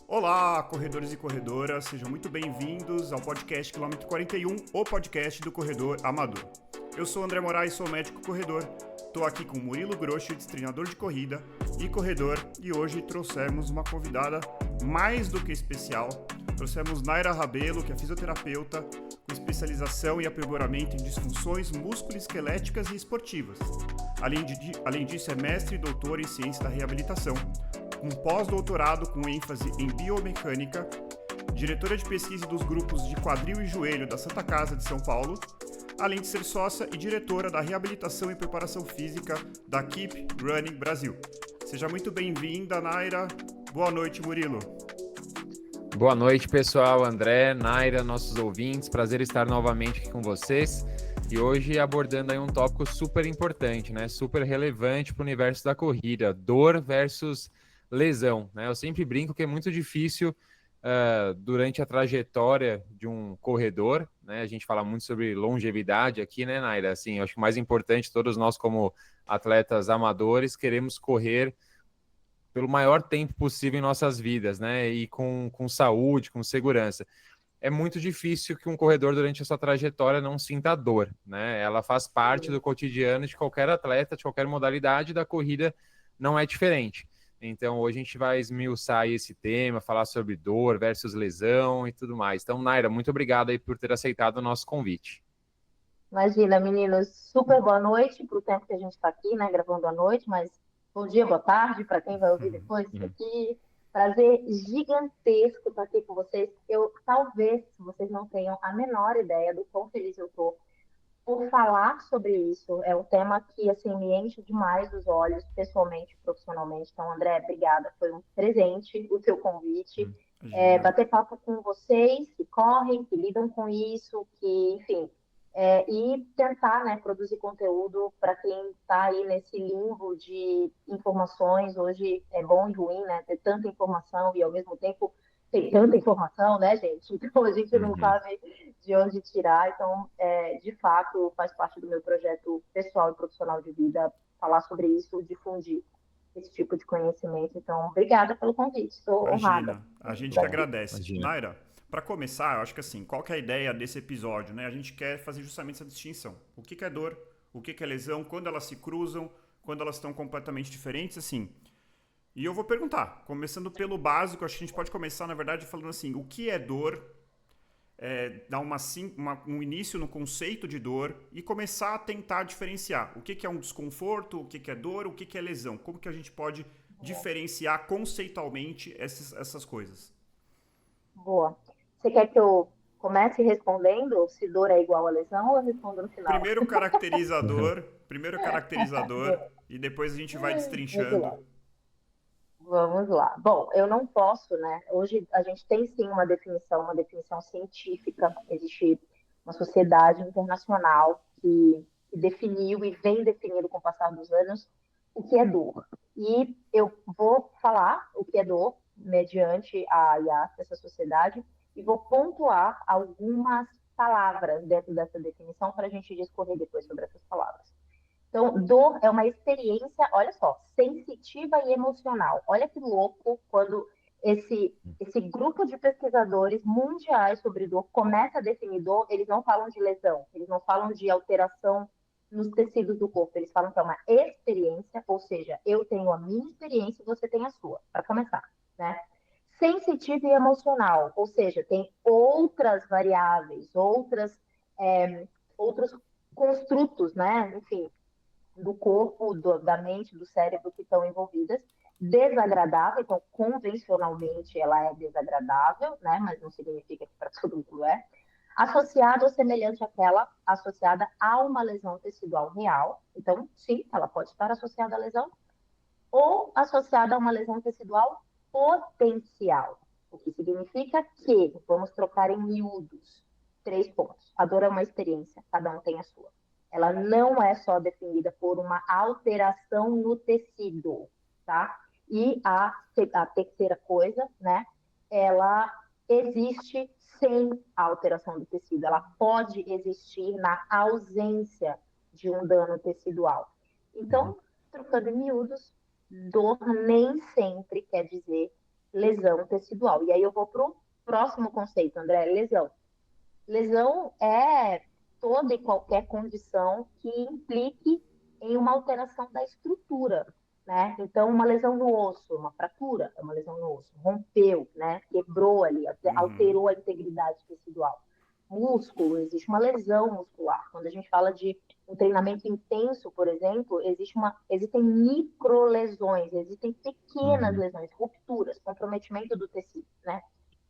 Olá, corredores e corredoras, sejam muito bem-vindos ao podcast Quilômetro 41, o podcast do corredor amador. Eu sou André Moraes, sou médico corredor, estou aqui com Murilo Groschitz, treinador de corrida e corredor, e hoje trouxemos uma convidada mais do que especial. Trouxemos Naira Rabelo, que é fisioterapeuta, com especialização e aprimoramento em disfunções musculoesqueléticas e esportivas. Além disso, é mestre e doutor em ciência da reabilitação, um pós-doutorado com ênfase em biomecânica, diretora de pesquisa dos grupos de quadril e joelho da Santa Casa de São Paulo, além de ser sócia e diretora da reabilitação e preparação física da Keep Running Brasil. Seja muito bem-vinda, Naira. Boa noite, Murilo. Boa noite, pessoal. André, Naira, nossos ouvintes. Prazer estar novamente aqui com vocês. E hoje abordando aí um tópico super importante, né? Super relevante para o universo da corrida. Dor versus lesão, né? Eu sempre brinco que é muito difícil durante a trajetória de um corredor, né? A gente fala muito sobre longevidade aqui, né, Naira? Assim, eu acho que o mais importante, todos nós como atletas amadores queremos correr pelo maior tempo possível em nossas vidas, né? E com saúde, com segurança. É muito difícil que um corredor, durante a sua trajetória, não sinta dor, né? Ela faz parte do cotidiano de qualquer atleta, de qualquer modalidade, da corrida não é diferente. Então, hoje a gente vai esmiuçar esse tema, falar sobre dor versus lesão e tudo mais. Então, Naira, muito obrigado aí por ter aceitado o nosso convite. Imagina, meninos, super boa noite para o tempo que a gente está aqui, né, gravando à noite, mas bom dia, boa tarde para quem vai ouvir depois isso aqui. Prazer gigantesco estar aqui com vocês. Talvez vocês não tenham a menor ideia do quão feliz eu estou por falar sobre isso. É um tema que, assim, me enche demais os olhos, pessoalmente, profissionalmente. Então, André, obrigada. Foi um presente o seu convite. Bater papo com vocês que correm, que lidam com isso, que, enfim, e tentar, né, produzir conteúdo para quem está aí nesse limbo de informações. Hoje é bom e ruim, né, ter tanta informação e, ao mesmo tempo, tem tanta informação, né, gente? Então, a gente não sabe de onde tirar. Então, de fato, faz parte do meu projeto pessoal e profissional de vida falar sobre isso, difundir esse tipo de conhecimento. Então, obrigada pelo convite. Estou honrada. A gente que agradece. Imagina. Naira, para começar, eu acho que assim, qual que é a ideia desse episódio, né? A gente quer fazer justamente essa distinção. O que é dor, o que é lesão, quando elas se cruzam, quando elas estão completamente diferentes, assim. E eu vou perguntar, começando pelo básico, acho que a gente pode começar, na verdade, falando assim, o que é dor, dar um início no conceito de dor e começar a tentar diferenciar o que é um desconforto, o que é dor, o que é lesão. Como que a gente pode diferenciar conceitualmente essas coisas? Boa. Você quer que eu comece respondendo se dor é igual a lesão ou eu respondo no final? Primeiro caracterizador e depois a gente vai Muito destrinchando. lá. Vamos lá. Bom, eu não posso, né? Hoje a gente tem sim uma definição científica. Existe uma sociedade internacional que definiu e vem definindo com o passar dos anos o que é dor. E eu vou falar o que é dor mediante a IAS dessa sociedade e vou pontuar algumas palavras dentro dessa definição para a gente discorrer depois sobre essas palavras. Então, dor é uma experiência, olha só, sensitiva e emocional. Olha que louco quando esse grupo de pesquisadores mundiais sobre dor começa a definir dor, eles não falam de lesão, eles não falam de alteração nos tecidos do corpo, eles falam que é uma experiência, ou seja, eu tenho a minha experiência e você tem a sua, para começar, né? Sensitiva e emocional, ou seja, tem outras variáveis, outros construtos, né? Enfim, do corpo, da mente, do cérebro que estão envolvidas. Desagradável, então convencionalmente ela é desagradável, né? Mas não significa que para todo mundo é. Associada ou semelhante àquela associada a uma lesão tecidual real. Então, sim, ela pode estar associada à lesão. Ou associada a uma lesão tecidual potencial. O que significa que, vamos trocar em miúdos, 3 pontos. A dor é uma experiência, cada um tem a sua. Ela não é só definida por uma alteração no tecido, tá? E a terceira coisa, né? Ela existe sem a alteração do tecido. Ela pode existir na ausência de um dano tecidual. Então, trocando em miúdos, dor nem sempre quer dizer lesão tecidual. E aí eu vou para o próximo conceito, André, lesão. Lesão é toda e qualquer condição que implique em uma alteração da estrutura, né? Então, uma lesão no osso, uma fratura, é uma lesão no osso, rompeu, né? Quebrou ali, alterou a integridade tecidual. Músculo, existe uma lesão muscular. Quando a gente fala de um treinamento intenso, por exemplo, existem microlesões, existem pequenas lesões, rupturas, comprometimento do tecido, né?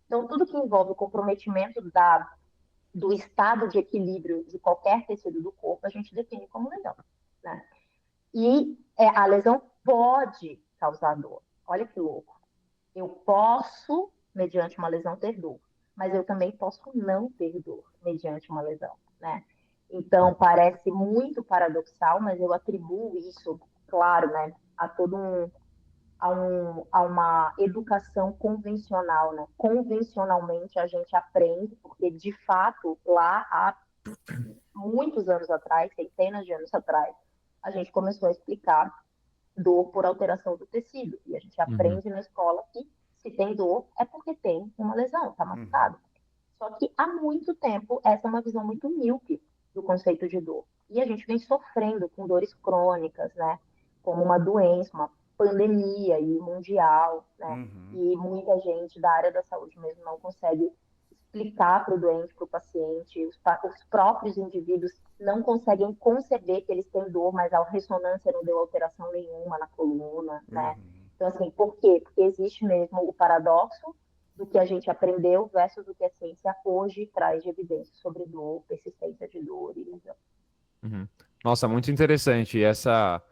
Então, tudo que envolve o comprometimento do estado de equilíbrio de qualquer tecido do corpo, a gente define como lesão, né? E a lesão pode causar dor. Olha que louco. Eu posso, mediante uma lesão, ter dor, mas eu também posso não ter dor mediante uma lesão, né? Então, parece muito paradoxal, mas eu atribuo isso, claro, né, a todo a uma educação convencional, né? Convencionalmente a gente aprende, porque de fato lá há muitos anos atrás, centenas de anos atrás, a gente começou a explicar dor por alteração do tecido. E a gente aprende na escola que se tem dor é porque tem uma lesão, está machucado. Só que há muito tempo essa é uma visão muito míope do conceito de dor. E a gente vem sofrendo com dores crônicas, né? Como uma doença, uma pandemia e mundial, né? E muita gente da área da saúde mesmo não consegue explicar para o doente, para o paciente, os próprios indivíduos não conseguem conceber que eles têm dor, mas a ressonância não deu alteração nenhuma na coluna, né? Então, assim, por quê? Porque existe mesmo o paradoxo do que a gente aprendeu versus o que a ciência hoje traz de evidência sobre dor, persistência de dor e lesão. Nossa, muito interessante. E essa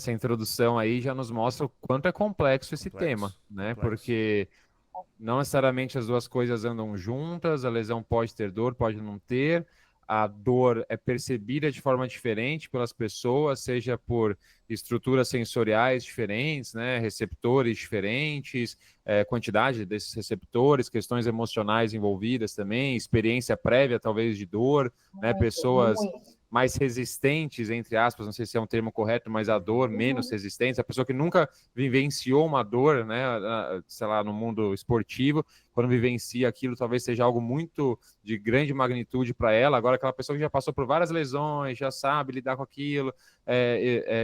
introdução aí já nos mostra o quanto é complexo esse tema, né? Porque não necessariamente as duas coisas andam juntas, a lesão pode ter dor, pode não ter. A dor é percebida de forma diferente pelas pessoas, seja por estruturas sensoriais diferentes, né? Receptores diferentes, quantidade desses receptores, questões emocionais envolvidas também, experiência prévia talvez de dor, né? Pessoas mais resistentes, entre aspas, não sei se é um termo correto, mas a dor menos resistente, a pessoa que nunca vivenciou uma dor, né, sei lá, no mundo esportivo, quando vivencia aquilo, talvez seja algo muito de grande magnitude para ela. Agora, aquela pessoa que já passou por várias lesões, já sabe lidar com aquilo,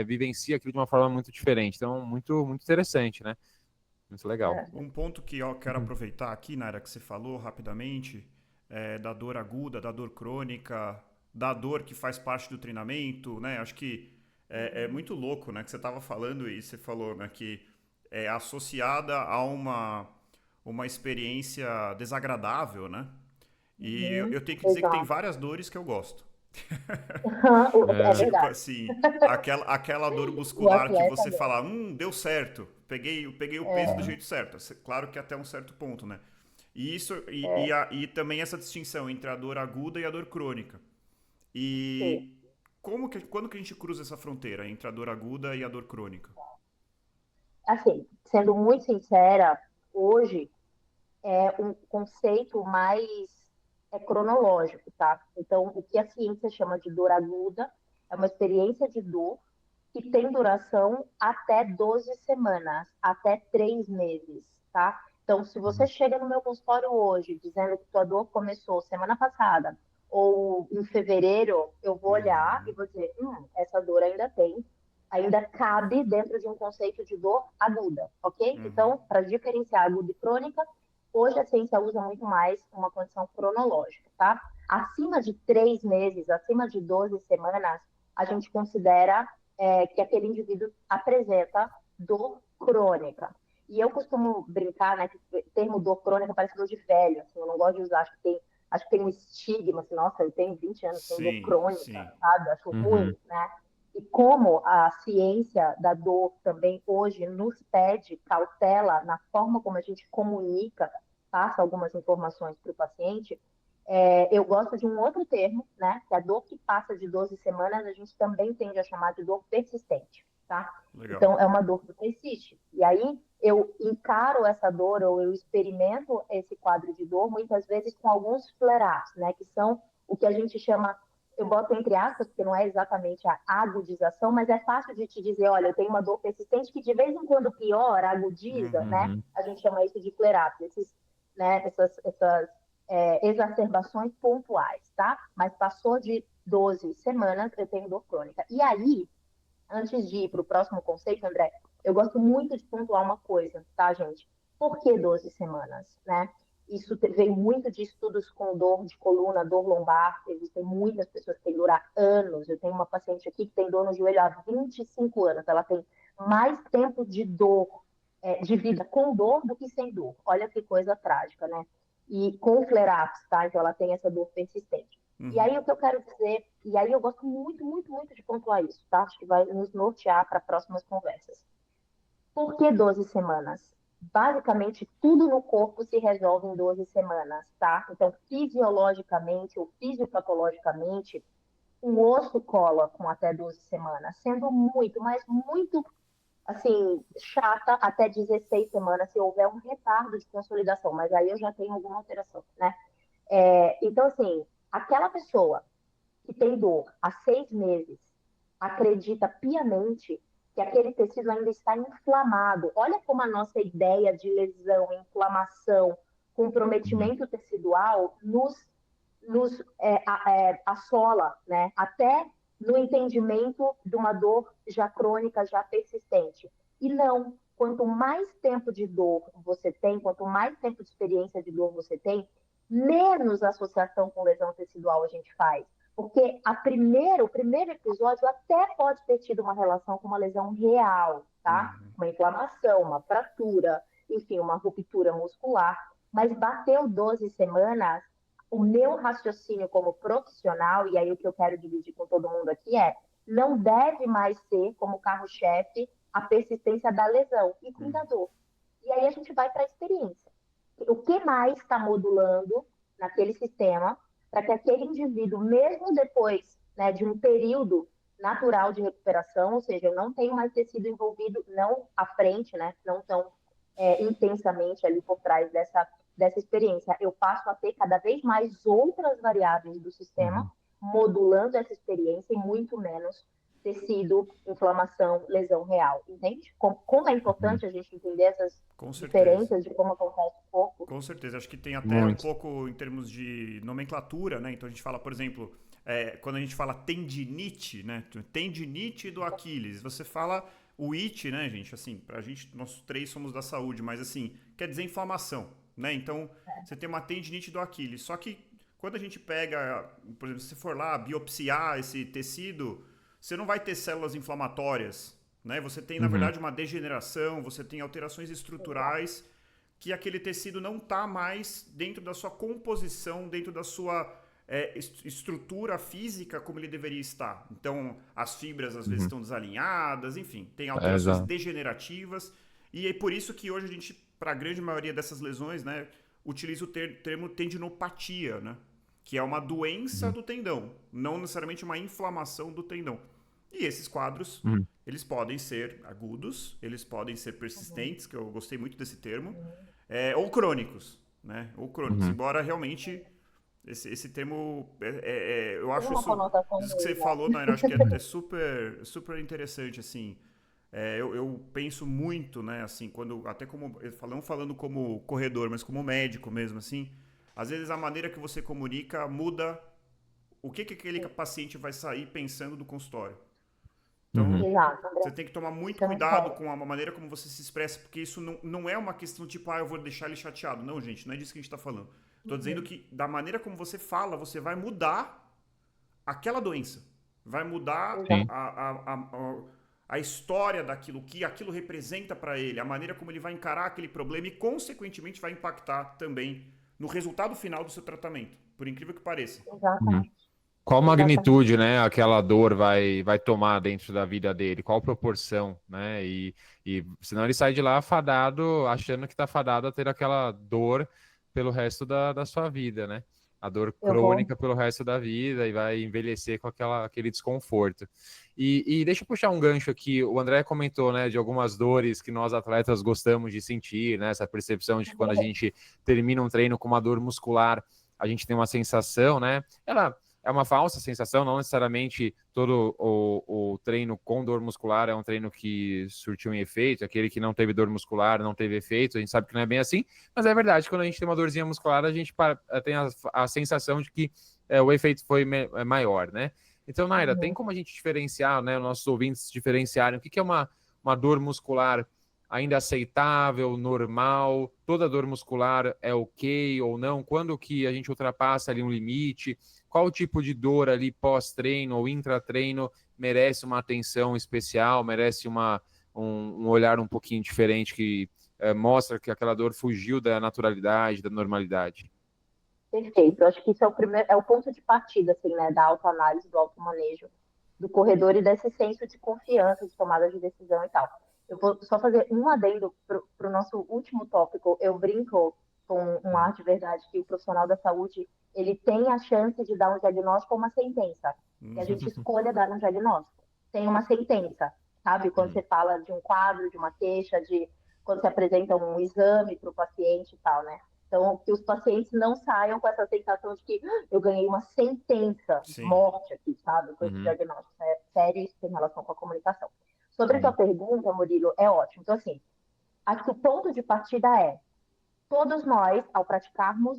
vivencia aquilo de uma forma muito diferente. Então, muito, muito interessante, né? Muito legal. Um ponto que eu quero aproveitar aqui, Naira, que você falou rapidamente, da dor aguda, da dor crônica, da dor que faz parte do treinamento, né? Acho que é muito louco, né? Que você estava falando e você falou, né? Que é associada a uma experiência desagradável, né? E eu tenho que dizer que tem várias dores que eu gosto. É Tipo verdade. assim, aquela dor muscular que você fala, deu certo, peguei o peso do jeito certo. Claro que até um certo ponto, né? E isso e também essa distinção entre a dor aguda e a dor crônica. E quando que a gente cruza essa fronteira entre a dor aguda e a dor crônica? Assim, sendo muito sincera, hoje é um conceito mais cronológico, tá? Então, o que a ciência chama de dor aguda é uma experiência de dor que tem duração até 12 semanas, até 3 meses, tá? Então, se você chega no meu consultório hoje dizendo que sua dor começou semana passada ou em fevereiro, eu vou olhar e vou dizer, essa dor ainda cabe dentro de um conceito de dor aguda, ok? Então, para diferenciar aguda e crônica, hoje a ciência usa muito mais uma condição cronológica, tá? Acima de 3 meses, acima de 12 semanas, a gente considera que aquele indivíduo apresenta dor crônica. E eu costumo brincar, né, que o termo dor crônica parece dor de velho, assim, eu não gosto de usar, acho que tem um estigma, assim, nossa, eu tenho 20 anos, tenho dor crônica, sabe? Acho ruim, né? E como a ciência da dor também hoje nos pede cautela na forma como a gente comunica, passa algumas informações para o paciente, eu gosto de um outro termo, né? Que a dor que passa de 12 semanas, a gente também tende a chamar de dor persistente, tá? Legal. Então, é uma dor que persiste. E aí, eu encaro essa dor, ou eu experimento esse quadro de dor, muitas vezes com alguns flare-ups, né? Que são o que a gente chama eu boto entre aspas, porque não é exatamente a agudização, mas é fácil de te dizer, olha, eu tenho uma dor persistente que de vez em quando piora, agudiza, né? Uhum. A gente chama isso de flare-up, né, essas exacerbações pontuais, tá? Mas passou de 12 semanas, eu tenho dor crônica. E aí, antes de ir para o próximo conceito, André, eu gosto muito de pontuar uma coisa, tá, gente? Por que 12 semanas, né? Isso veio muito de estudos com dor de coluna, dor lombar. Existem muitas pessoas que têm dor há anos. Eu tenho uma paciente aqui que tem dor no joelho há 25 anos. Ela tem mais tempo de dor, de vida com dor do que sem dor. Olha que coisa trágica, né? E com flare-ups, tá? Então ela tem essa dor persistente. E aí o que eu quero dizer, e aí eu gosto muito, muito, muito de pontuar isso, tá? Acho que vai nos nortear para próximas conversas. Por que 12 semanas? Basicamente, tudo no corpo se resolve em 12 semanas, tá? Então, fisiologicamente ou fisiopatologicamente, o osso cola com até 12 semanas, sendo muito, mas muito, assim, chata até 16 semanas se houver um retardo de consolidação, mas aí eu já tenho alguma alteração, né? Então, assim, aquela pessoa que tem dor há 6 meses acredita piamente que aquele tecido ainda está inflamado. Olha como a nossa ideia de lesão, inflamação, comprometimento tecidual nos assola, né? Até no entendimento de uma dor já crônica, já persistente. E não, quanto mais tempo de dor você tem, quanto mais tempo de experiência de dor você tem, menos associação com lesão tecidual a gente faz. Porque o primeiro episódio até pode ter tido uma relação com uma lesão real, tá? Uma inflamação, uma fratura, enfim, uma ruptura muscular. Mas bateu 12 semanas, o meu raciocínio como profissional, e aí o que eu quero dividir com todo mundo aqui não deve mais ser como carro-chefe a persistência da lesão, e sim da dor. E aí a gente vai para a experiência. O que mais está modulando naquele sistema para que aquele indivíduo, mesmo depois, né, de um período natural de recuperação, ou seja, eu não tenho mais tecido envolvido, não à frente, né, não tão intensamente ali por trás dessa experiência, eu passo a ter cada vez mais outras variáveis do sistema modulando essa experiência e muito menos tecido, inflamação, lesão real, entende? Como é importante a gente entender essas diferenças de como acontece o corpo. Com certeza, acho que tem até um pouco em termos de nomenclatura, né? Então a gente fala, por exemplo, quando a gente fala tendinite, né? Tendinite do Aquiles, você fala o it, né, gente? Assim, pra gente, nós três somos da saúde, mas assim, quer dizer inflamação, né? Então, você tem uma tendinite do Aquiles. Só que quando a gente pega, por exemplo, se você for lá biopsiar esse tecido, você não vai ter células inflamatórias, né? Você tem, na verdade, uma degeneração, você tem alterações estruturais que aquele tecido não está mais dentro da sua composição, dentro da sua estrutura física como ele deveria estar. Então, as fibras às vezes estão desalinhadas, enfim, tem alterações degenerativas. E é por isso que hoje a gente, para a grande maioria dessas lesões, né, utiliza o termo tendinopatia, né? Que é uma doença do tendão, não necessariamente uma inflamação do tendão. E esses quadros, eles podem ser agudos, eles podem ser persistentes, que eu gostei muito desse termo, ou crônicos, né? Ou crônicos, embora realmente esse termo, eu acho isso que você falou, Naira, acho que é super, super interessante, assim. Eu penso muito, né, assim, até como, falando como corredor, mas como médico mesmo, assim, às vezes a maneira que você comunica muda o que aquele paciente vai sair pensando do consultório. Então, você tem que tomar muito cuidado com a maneira como você se expressa, porque isso não é uma questão tipo, eu vou deixar ele chateado. Não, gente, não é disso que a gente está falando. Estou dizendo que da maneira como você fala, você vai mudar aquela doença. Vai mudar a história daquilo, o que aquilo representa para ele, a maneira como ele vai encarar aquele problema e, consequentemente, vai impactar também no resultado final do seu tratamento, por incrível que pareça. Exatamente. Qual magnitude, né, aquela dor vai tomar dentro da vida dele? Qual proporção, né? E senão ele sai de lá fadado, achando que está fadado a ter aquela dor pelo resto da sua vida, né? A dor crônica pelo resto da vida e vai envelhecer com aquele desconforto. E deixa eu puxar um gancho aqui. O André comentou, né, de algumas dores que nós atletas gostamos de sentir, né? Essa percepção de que quando a gente termina um treino com uma dor muscular, a gente tem uma sensação, né? Ela é uma falsa sensação, não necessariamente todo o treino com dor muscular é um treino que surtiu um efeito, aquele que não teve dor muscular não teve efeito, a gente sabe que não é bem assim, mas é verdade, quando a gente tem uma dorzinha muscular, a gente tem a sensação de que o efeito foi maior, né? Então, Naira, tem como a gente diferenciar, né, os nossos ouvintes diferenciarem o que é uma dor muscular ainda aceitável, normal, toda dor muscular é ok ou não, quando que a gente ultrapassa ali um limite, qual tipo de dor ali pós-treino ou intra-treino merece uma atenção especial, merece um olhar um pouquinho diferente que mostra que aquela dor fugiu da naturalidade, da normalidade. Perfeito. Eu acho que isso é o ponto de partida, assim, né, da autoanálise, do automanejo do corredor e desse senso de confiança, de tomada de decisão e tal. Eu vou só fazer um adendo para o nosso último tópico. Eu brinco com um ar de verdade que o profissional da saúde ele tem a chance de dar um diagnóstico ou uma sentença. E a gente escolha dar um diagnóstico. Tem uma sentença, sabe? Quando você fala de um quadro, de uma queixa, quando você apresenta um exame para o paciente e tal, né? Então, que os pacientes não saiam com essa sensação de que eu ganhei uma sentença de morte aqui, sabe? Com esse diagnóstico. É sério isso em relação com a comunicação. Sobre a tua pergunta, Murilo, é ótimo. Então, assim, aqui o ponto de partida é todos nós, ao praticarmos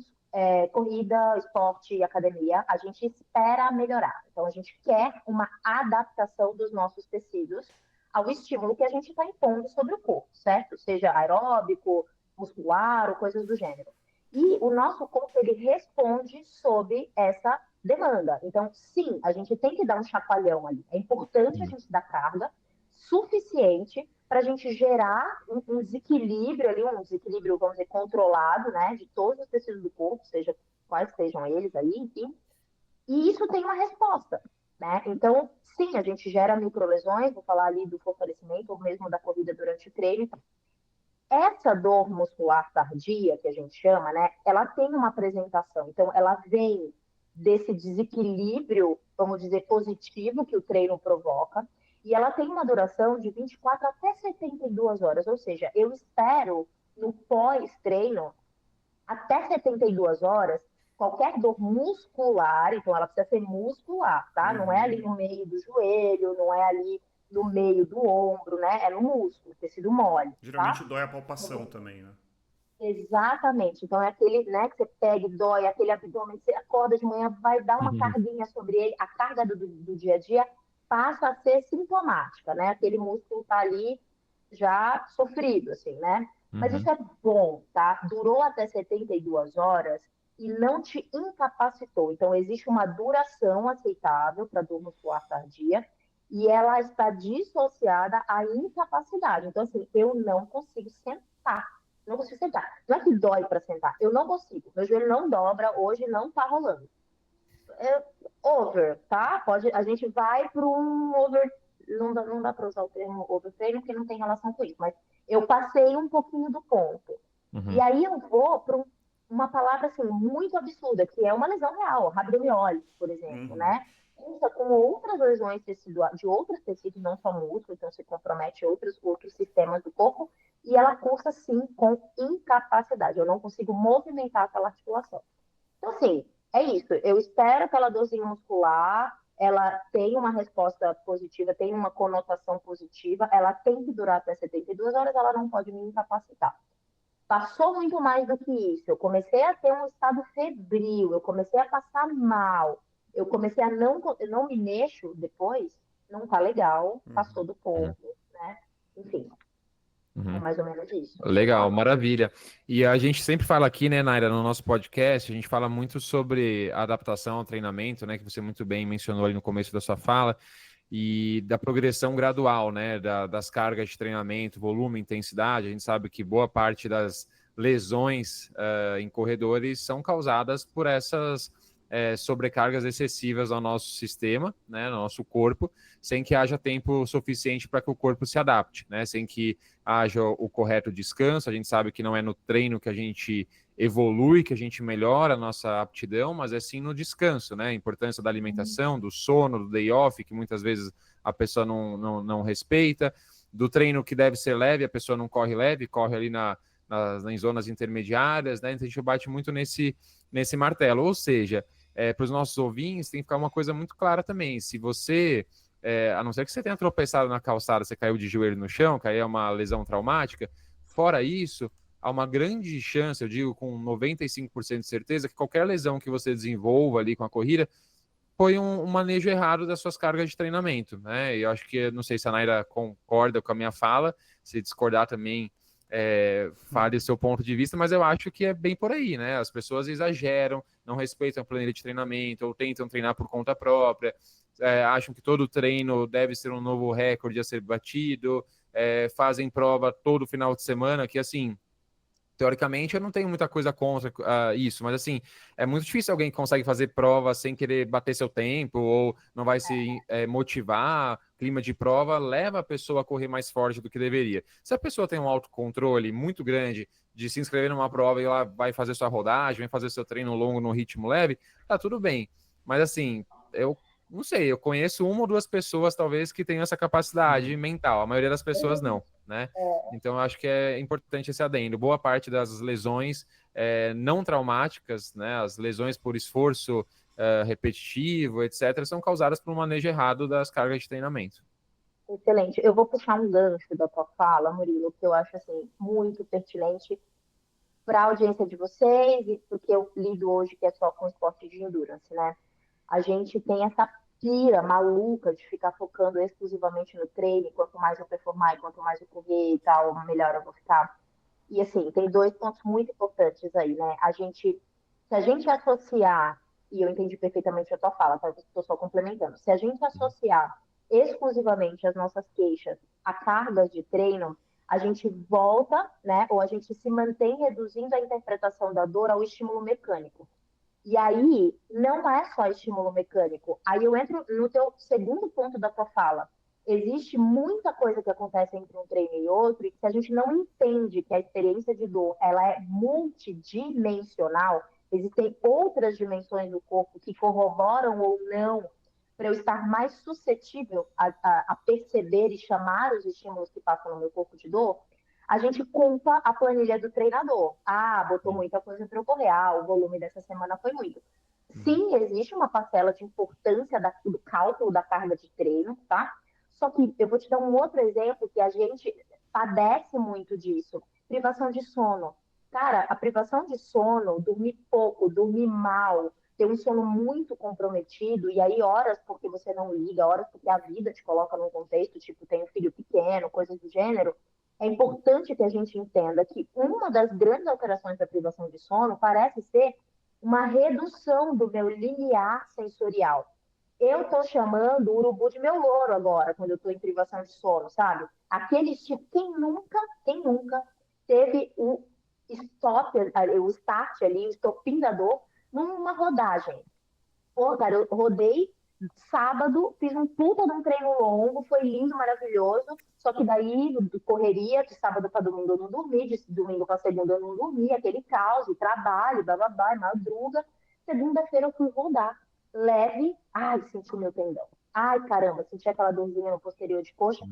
corrida, esporte e academia, a gente espera melhorar. Então, a gente quer uma adaptação dos nossos tecidos ao estímulo que a gente está impondo sobre o corpo, certo? Seja aeróbico, muscular ou coisas do gênero. E o nosso corpo, ele responde sob essa demanda. Então, sim, a gente tem que dar um chacoalhão ali. É importante a gente dar carga suficiente para a gente gerar um desequilíbrio ali, um desequilíbrio, vamos dizer, controlado, né, de todos os tecidos do corpo, seja quais sejam eles aí, enfim. E isso tem uma resposta, né? Então, sim, a gente gera microlesões, vou falar ali do fortalecimento ou mesmo da corrida durante o treino. Essa dor muscular tardia, que a gente chama, né, ela tem uma apresentação. Então, ela vem desse desequilíbrio, vamos dizer, positivo que o treino provoca, e ela tem uma duração de 24 até 72 horas. Ou seja, eu espero no pós-treino, até 72 horas, qualquer dor muscular, então ela precisa ser muscular, tá? Não é ali no meio do joelho, não é ali no meio do ombro, né? É no músculo, tecido mole. Geralmente tá? dói a palpação também, né? Exatamente. Então é aquele, né, que você pega e dói, aquele abdômen, você acorda de manhã, vai dar uma carguinha sobre ele, a carga do dia a dia passa a ser sintomática, né? Aquele músculo tá ali já sofrido, assim, né? Mas isso é bom, tá? Durou até 72 horas e não te incapacitou. Então, existe uma duração aceitável para dor muscular tardia e ela está dissociada à incapacidade. Então, assim, eu não consigo sentar. Não consigo sentar. Não é que dói para sentar. Eu não consigo. Meu joelho não dobra, hoje não tá rolando. Over, tá? A gente vai para um over. Não dá para usar o termo overtraining porque não tem relação com isso, mas eu passei um pouquinho do ponto. E aí eu vou para uma palavra assim, muito absurda, que é uma lesão real, rabdomiólise, por exemplo, né? Cursa com outras lesões de outros tecidos, não só músculo, então se compromete outros sistemas do corpo, e ela cursa sim com incapacidade. Eu não consigo movimentar aquela articulação. Então, assim, é isso. Eu espero aquela dorzinha muscular, ela tem uma resposta positiva, tem uma conotação positiva, ela tem que durar até 72 horas, ela não pode me incapacitar. Passou muito mais do que isso. Eu comecei a ter um estado febril, eu comecei a passar mal, eu comecei a não me mexo depois, não tá legal, passou do ponto, né? Enfim. É mais ou menos isso. Legal, maravilha. E a gente sempre fala aqui, né, Naira, no nosso podcast, a gente fala muito sobre adaptação ao treinamento, né, que você muito bem mencionou ali no começo da sua fala, e da progressão gradual, né, das cargas de treinamento, volume, intensidade. A gente sabe que boa parte das lesões em corredores são causadas por essas sobrecargas excessivas ao nosso sistema, né, no nosso corpo, sem que haja tempo suficiente para que o corpo se adapte, né, sem que haja o correto descanso. A gente sabe que não é no treino que a gente evolui, que a gente melhora a nossa aptidão, mas é sim no descanso, né? A importância da alimentação, do sono, do day off, que muitas vezes a pessoa não respeita, do treino que deve ser leve, a pessoa não corre leve, corre ali em zonas intermediárias, né? Então a gente bate muito nesse martelo, ou seja, para os nossos ouvintes, tem que ficar uma coisa muito clara também. Se você, a não ser que você tenha tropeçado na calçada, você caiu de joelho no chão, que aí é uma lesão traumática, fora isso, há uma grande chance, eu digo com 95% de certeza, que qualquer lesão que você desenvolva ali com a corrida foi um manejo errado das suas cargas de treinamento, né? E eu acho que, não sei se a Naira concorda com a minha fala, se discordar também, fale o seu ponto de vista, mas eu acho que é bem por aí, né? As pessoas exageram, não respeitam a planilha de treinamento, ou tentam treinar por conta própria, acham que todo treino deve ser um novo recorde a ser batido, fazem prova todo final de semana, que assim, teoricamente, eu não tenho muita coisa contra isso, mas assim, é muito difícil alguém que consegue fazer prova sem querer bater seu tempo, ou não vai se motivar. Clima de prova leva a pessoa a correr mais forte do que deveria. Se a pessoa tem um autocontrole muito grande de se inscrever numa prova e ela vai fazer sua rodagem, vai fazer seu treino longo no ritmo leve, tá tudo bem. Mas assim, eu não sei, eu conheço uma ou duas pessoas, talvez, que tenham essa capacidade mental. A maioria das pessoas não, né? Então, eu acho que é importante esse adendo. Boa parte das lesões não traumáticas, né, as lesões por esforço repetitivo, etc., são causadas por um manejo errado das cargas de treinamento. Excelente. Eu vou puxar um gancho da tua fala, Murilo, que eu acho assim muito pertinente para a audiência de vocês e porque eu lido hoje que é só com esporte de endurance, né? A gente tem essa pira maluca de ficar focando exclusivamente no treino, quanto mais eu performar e quanto mais eu correr e tal, melhor eu vou ficar. E assim, tem dois pontos muito importantes aí, né? Se a gente associar, e eu entendi perfeitamente a tua fala, tá? Estou só complementando. Se a gente associar exclusivamente as nossas queixas a cargas de treino, a gente volta, né? Ou a gente se mantém reduzindo a interpretação da dor ao estímulo mecânico. E aí, não é só estímulo mecânico. Aí eu entro no teu segundo ponto da tua fala. Existe muita coisa que acontece entre um treino e outro, e que se a gente não entende que a experiência de dor ela é multidimensional, existem outras dimensões do corpo que corroboram ou não para eu estar mais suscetível a perceber e chamar os estímulos que passam no meu corpo de dor, a gente culpa a planilha do treinador. Ah, botou muita coisa para eu correr. Ah, o volume dessa semana foi muito. Sim, existe uma parcela de importância do cálculo da carga de treino, tá? Só que eu vou te dar um outro exemplo que a gente padece muito disso. Privação de sono. Cara, a privação de sono, dormir pouco, dormir mal, ter um sono muito comprometido, e aí horas porque você não liga, horas porque a vida te coloca num contexto, tipo, tem um filho pequeno, coisas do gênero, é importante que a gente entenda que uma das grandes alterações da privação de sono parece ser uma redução do meu limiar sensorial. Eu estou chamando o urubu de meu louro agora, quando eu estou em privação de sono, sabe? Aquele tipo, quem nunca teve o start ali, o estopim da dor, numa rodagem. Pô, cara, eu rodei sábado, fiz um puta de um treino longo, foi lindo, maravilhoso. Só que daí, correria, de sábado para domingo eu não dormi, de domingo para segunda eu não dormi, aquele caos, trabalho, bababá, madruga. Segunda-feira eu fui rodar. Leve, ai, senti meu tendão. Ai, caramba, senti aquela dorzinha no posterior de coxa.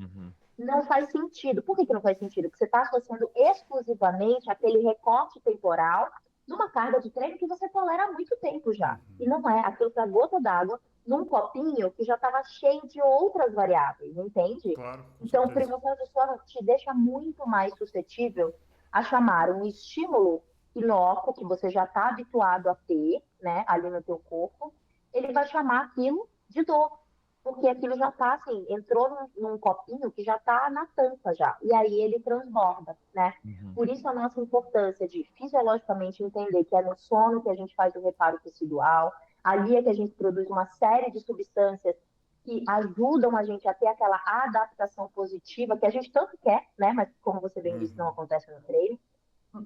Não faz sentido. Por que não faz sentido? Porque você está associando exclusivamente aquele recorte temporal numa carga de treino que você tolera há muito tempo já. E não é aquilo que é a gota d'água num copinho que já estava cheio de outras variáveis, entende? Claro, então, privação de sono te deixa muito mais suscetível a chamar um estímulo inócuo que você já está habituado a ter, né, ali no teu corpo, ele vai chamar aquilo de dor. Porque aquilo já está assim, entrou num copinho que já está na tampa já. E aí ele transborda, né? Por isso a nossa importância de fisiologicamente entender que é no sono que a gente faz o reparo tecidual, ali é que a gente produz uma série de substâncias que ajudam a gente a ter aquela adaptação positiva que a gente tanto quer, né? Mas como você bem disse, não acontece no treino.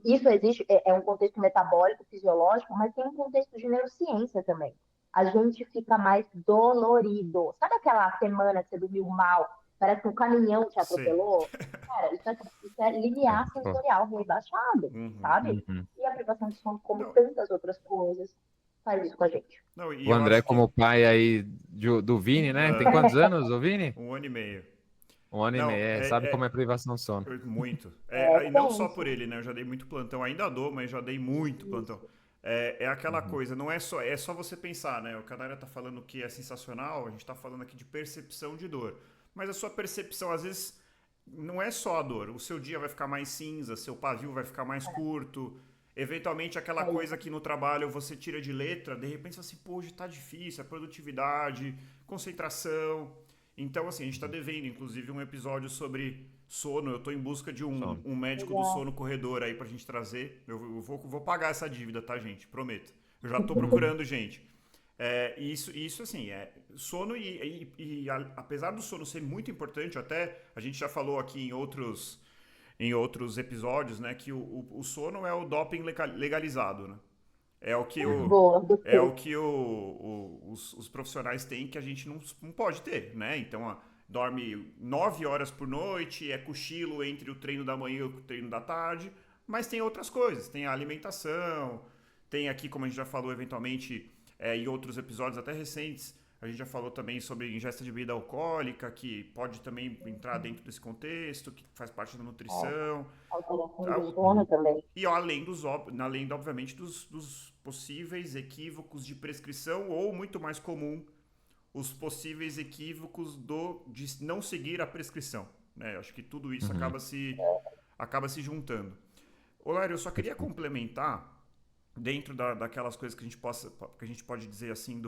Isso existe, é um contexto metabólico, fisiológico, mas tem um contexto de neurociência também. A gente fica mais dolorido. Sabe aquela semana que você dormiu mal, parece que um caminhão te atropelou? Cara, isso é limiar sensorial rebaixado, sabe? E a privação de sono, como tantas outras coisas, faz isso com a gente. Não, o André, como pai aí do Vini, né? Tem quantos anos, o Vini? 1 ano e meio. 1 ano e meio, sabe como é privação de sono. Muito. E não só por ele, né? Eu já dei muito plantão, ainda dou, mas já dei muito plantão. É aquela coisa, não é só você pensar, né? O que a Naira tá falando que é sensacional, a gente tá falando aqui de percepção de dor. Mas a sua percepção, às vezes, não é só a dor. O seu dia vai ficar mais cinza, seu pavio vai ficar mais curto. Eventualmente, aquela É coisa isso. que no trabalho você tira de letra, de repente você fala assim, pô, hoje tá difícil, a produtividade, concentração. Então, assim, a gente tá devendo, inclusive, um episódio sobre sono. Eu tô em busca de Sono. um médico do Legal. sono corredor aí pra gente trazer. Eu vou pagar essa dívida, tá, gente? Prometo. Eu já tô procurando gente. Isso assim, sono apesar do sono ser muito importante, até a gente já falou aqui em outros episódios, né, que o sono é o doping legalizado, né? É o que Boa, é gostei. o que os profissionais têm que a gente não pode ter, né? Então, ó, dorme 9 horas por noite, é cochilo entre o treino da manhã e o treino da tarde, mas tem outras coisas, tem a alimentação, tem aqui, como a gente já falou eventualmente em outros episódios até recentes, a gente já falou também sobre ingesta de bebida alcoólica, que pode também entrar dentro desse contexto, que faz parte da Ó, nutrição. alteração Ah, do sono também. E ó, além, obviamente, dos possíveis equívocos de prescrição, ou muito mais comum, os possíveis equívocos de não seguir a prescrição. Né? Acho que tudo isso Uhum. acaba se juntando. Ô, Lário, eu só queria Perfeito. complementar, dentro daquelas coisas que a gente pode dizer assim,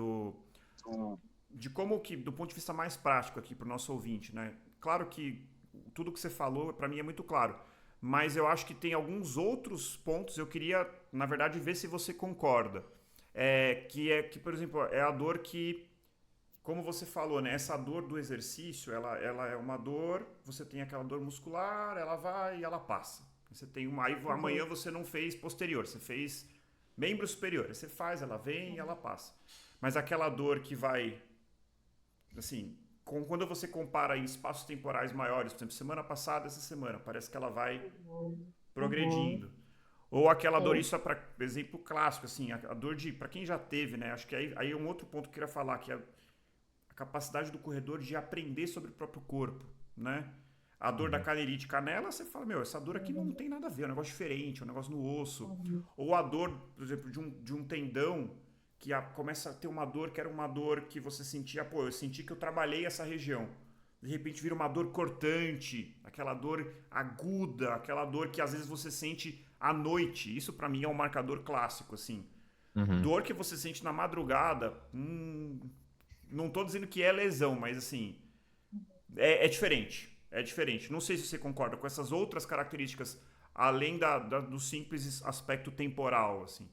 de como que, do ponto de vista mais prático aqui para o nosso ouvinte, né? Claro que tudo que você falou, para mim, é muito claro. Mas eu acho que tem alguns outros pontos, eu queria, na verdade, ver se você concorda. Que, por exemplo, é a dor que, como você falou, né? Essa dor do exercício, ela é uma dor, você tem aquela dor muscular, ela vai e ela passa. Você tem uma, aí amanhã Uhum. você não fez posterior, você fez membro superior. Aí você faz, ela vem e ela passa. Mas aquela dor que vai, assim, quando você compara em espaços temporais maiores, por exemplo, semana passada, essa semana, parece que ela vai Uhum. Uhum. progredindo. Ou aquela dor, Sim. isso é para exemplo clássico, assim, a dor de, para quem já teve, né? Acho que aí é um outro ponto que eu queria falar, que é a capacidade do corredor de aprender sobre o próprio corpo, né? A dor da Uhum. canelite canela, você fala, meu, essa dor aqui não Uhum. tem nada a ver, é um negócio diferente, é um negócio no osso. Uhum. Ou a dor, por exemplo, de um tendão, que começa a ter uma dor que era uma dor que você sentia, pô, eu senti que eu trabalhei essa região. De repente vira uma dor cortante, aquela dor aguda, aquela dor que às vezes você sente à noite. Isso pra mim é um marcador clássico, assim. Uhum. Dor que você sente na madrugada, não tô dizendo que é lesão, mas assim, é diferente. É diferente. Não sei se você concorda com essas outras características, além do simples aspecto temporal, assim.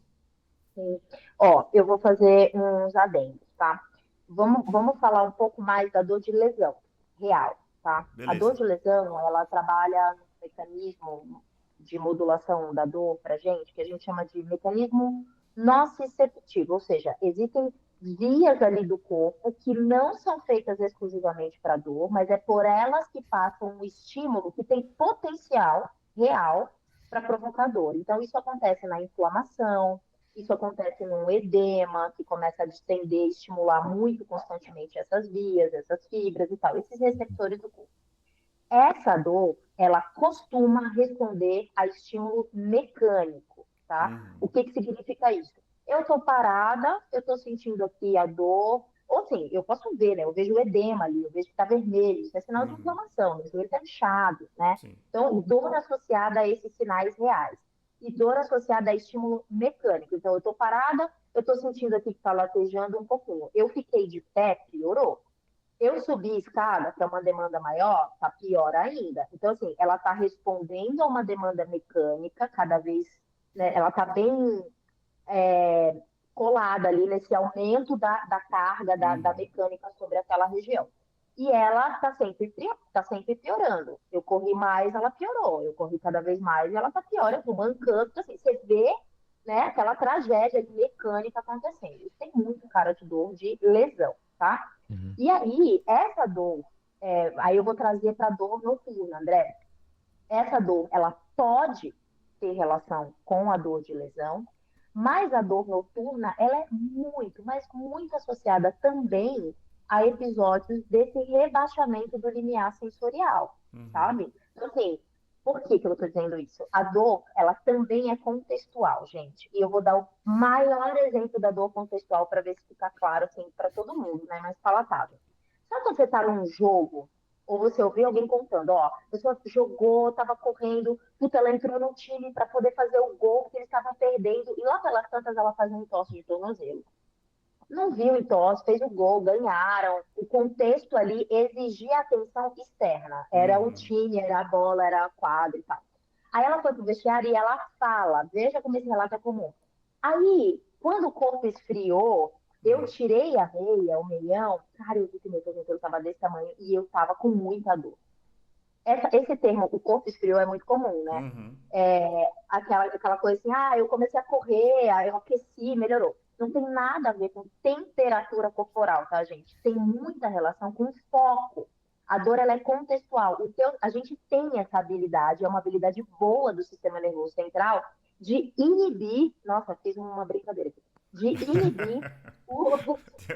Sim. Ó, eu vou fazer uns adendos, tá? Vamos falar um pouco mais da dor de lesão real, tá? A dor Beleza. de lesão, ela trabalha no mecanismo de modulação da dor para gente, que a gente chama de mecanismo nociceptivo, ou seja, existem vias ali do corpo que não são feitas exclusivamente para dor, mas é por elas que passa um estímulo que tem potencial real para provocar dor. Então, isso acontece na inflamação, isso acontece num edema, que começa a distender, estimular muito constantemente essas vias, essas fibras e tal, esses receptores do corpo. Essa dor, ela costuma responder a estímulo mecânico, tá? O Uhum. que que significa isso? Eu estou parada, eu estou sentindo aqui a dor, ou sim, eu posso ver, né? Eu vejo o edema ali, eu vejo que está vermelho, isso é sinal de Uhum. inflamação, meu joelho está inchado, né? Sim. Então, dor associada a esses sinais reais. E dor associada a estímulo mecânico. Então, eu estou parada, eu estou sentindo aqui que está latejando um pouquinho. Eu fiquei de pé, piorou. Eu subi a escada, que é uma demanda maior, tá pior ainda. Então, assim, ela está respondendo a uma demanda mecânica, cada vez, né, ela está bem colada ali nesse aumento da carga da Uhum. mecânica sobre aquela região. E ela tá sempre piorando. Eu corri mais, ela piorou. Eu corri cada vez mais e ela tá pior. Eu tô mancando. Então, assim, você vê, né, aquela tragédia mecânica acontecendo. Isso tem muito cara de dor de lesão, tá? Uhum. E aí, essa dor, aí eu vou trazer para dor noturna, André. Essa dor, ela pode ter relação com a dor de lesão, mas a dor noturna, ela é muito, mas muito associada também a episódios desse rebaixamento do limiar sensorial, Uhum. sabe? Então, assim, Por que que eu estou dizendo isso? A dor, ela também é contextual, gente. E eu vou dar o maior exemplo da dor contextual para ver se fica claro, assim, para todo mundo, né? Mais palatável. Sabe quando você está num jogo, ou você ouviu alguém contando, ó, a pessoa jogou, estava correndo, puta, ela entrou no time para poder fazer o gol, porque eles estavam perdendo, e lá pelas tantas ela faz um entorse de tornozelo. Não viu entorse, fez o gol, ganharam. O contexto ali exigia atenção externa. Era o Uhum. time, era a bola, era a quadra e tal. Aí ela foi pro vestiário e ela fala, veja como esse relato é comum. Aí, quando o corpo esfriou, eu tirei a meia, o meião, cara, eu vi que meu tornozelo estava desse tamanho e eu tava com muita dor. Esse termo, o corpo esfriou, é muito comum, né? Uhum. Aquela coisa assim, eu comecei a correr, aí eu aqueci, melhorou. Não tem nada a ver com temperatura corporal, tá, gente? Tem muita relação com foco. A dor, ela é contextual. A gente tem essa habilidade, é uma habilidade boa do sistema nervoso central, de inibir, nossa, fiz uma brincadeira aqui, de inibir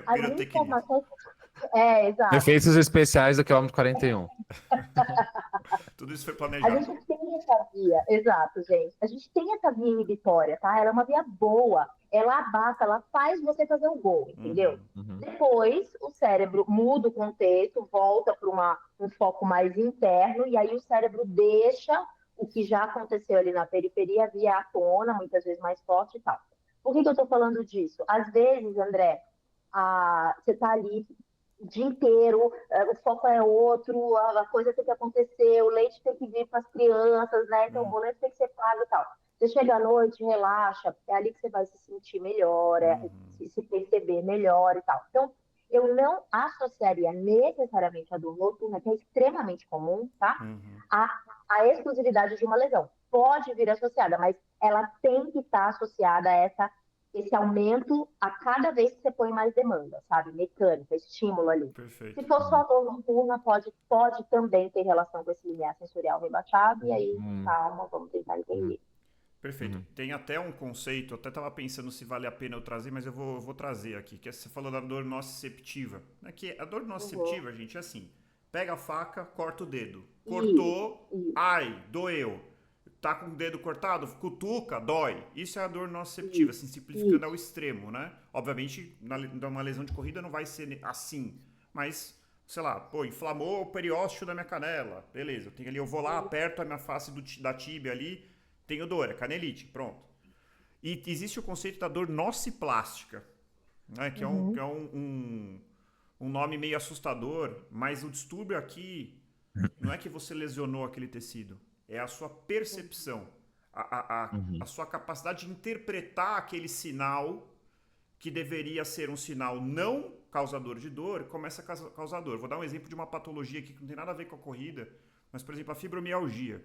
as Pirotecnia. informações. Exato. Efeitos especiais do quilômetro 41. Tudo isso foi A planejado. gente tem essa via, exato, gente. A gente tem essa via inibitória, tá? Ela é uma via boa. Ela abafa, ela faz você fazer o gol, entendeu? Uhum. Uhum. Depois, o cérebro muda o contexto, volta para um foco mais interno, e aí o cérebro deixa o que já aconteceu ali na periferia vir à tona, muitas vezes mais forte e tal. Por que que eu estou falando disso? Às vezes, André, você está ali o dia inteiro, o foco é outro, a coisa tem que acontecer, o leite tem que vir para as crianças, né? Então o boleto tem que ser pago e tal. Você chega à noite, relaxa, é ali que você vai se sentir melhor, Uhum. se perceber melhor e tal. Então, eu não associaria necessariamente a dor noturna, que é extremamente comum, tá? Uhum. A, a exclusividade de uma lesão. Pode vir associada, mas ela tem que estar associada a esse aumento a cada vez que você põe mais demanda, sabe? Mecânica, estímulo ali. Se Perfeito. for só dor noturna, pode também ter relação com esse limiar sensorial rebaixado, e aí, Uhum. calma, vamos tentar Uhum. entender. Perfeito. Uhum. Tem até um conceito, eu até estava pensando se vale a pena eu trazer, mas eu vou trazer aqui, que você falou da dor nociceptiva. Né? Que a dor Uhum. nociceptiva, gente, é assim: pega a faca, corta o dedo. Isso, Cortou, isso, ai, doeu. Tá com o dedo cortado, cutuca, dói. Isso é a dor nociceptiva, isso, assim, simplificando ao isso. extremo, né? Obviamente, numa lesão de corrida não vai ser assim, mas, sei lá, pô, inflamou o periósteo da minha canela, beleza, eu vou lá, aperto a minha face da tíbia ali, tenho dor, é canelite, pronto. E existe o conceito da dor nociplástica, né, que Uhum. é um nome meio assustador, mas o distúrbio aqui não é que você lesionou aquele tecido, é a sua percepção, a Uhum. sua capacidade de interpretar aquele sinal que deveria ser um sinal não causador de dor, começa a causar dor. Vou dar um exemplo de uma patologia aqui que não tem nada a ver com a corrida, mas, por exemplo, a fibromialgia.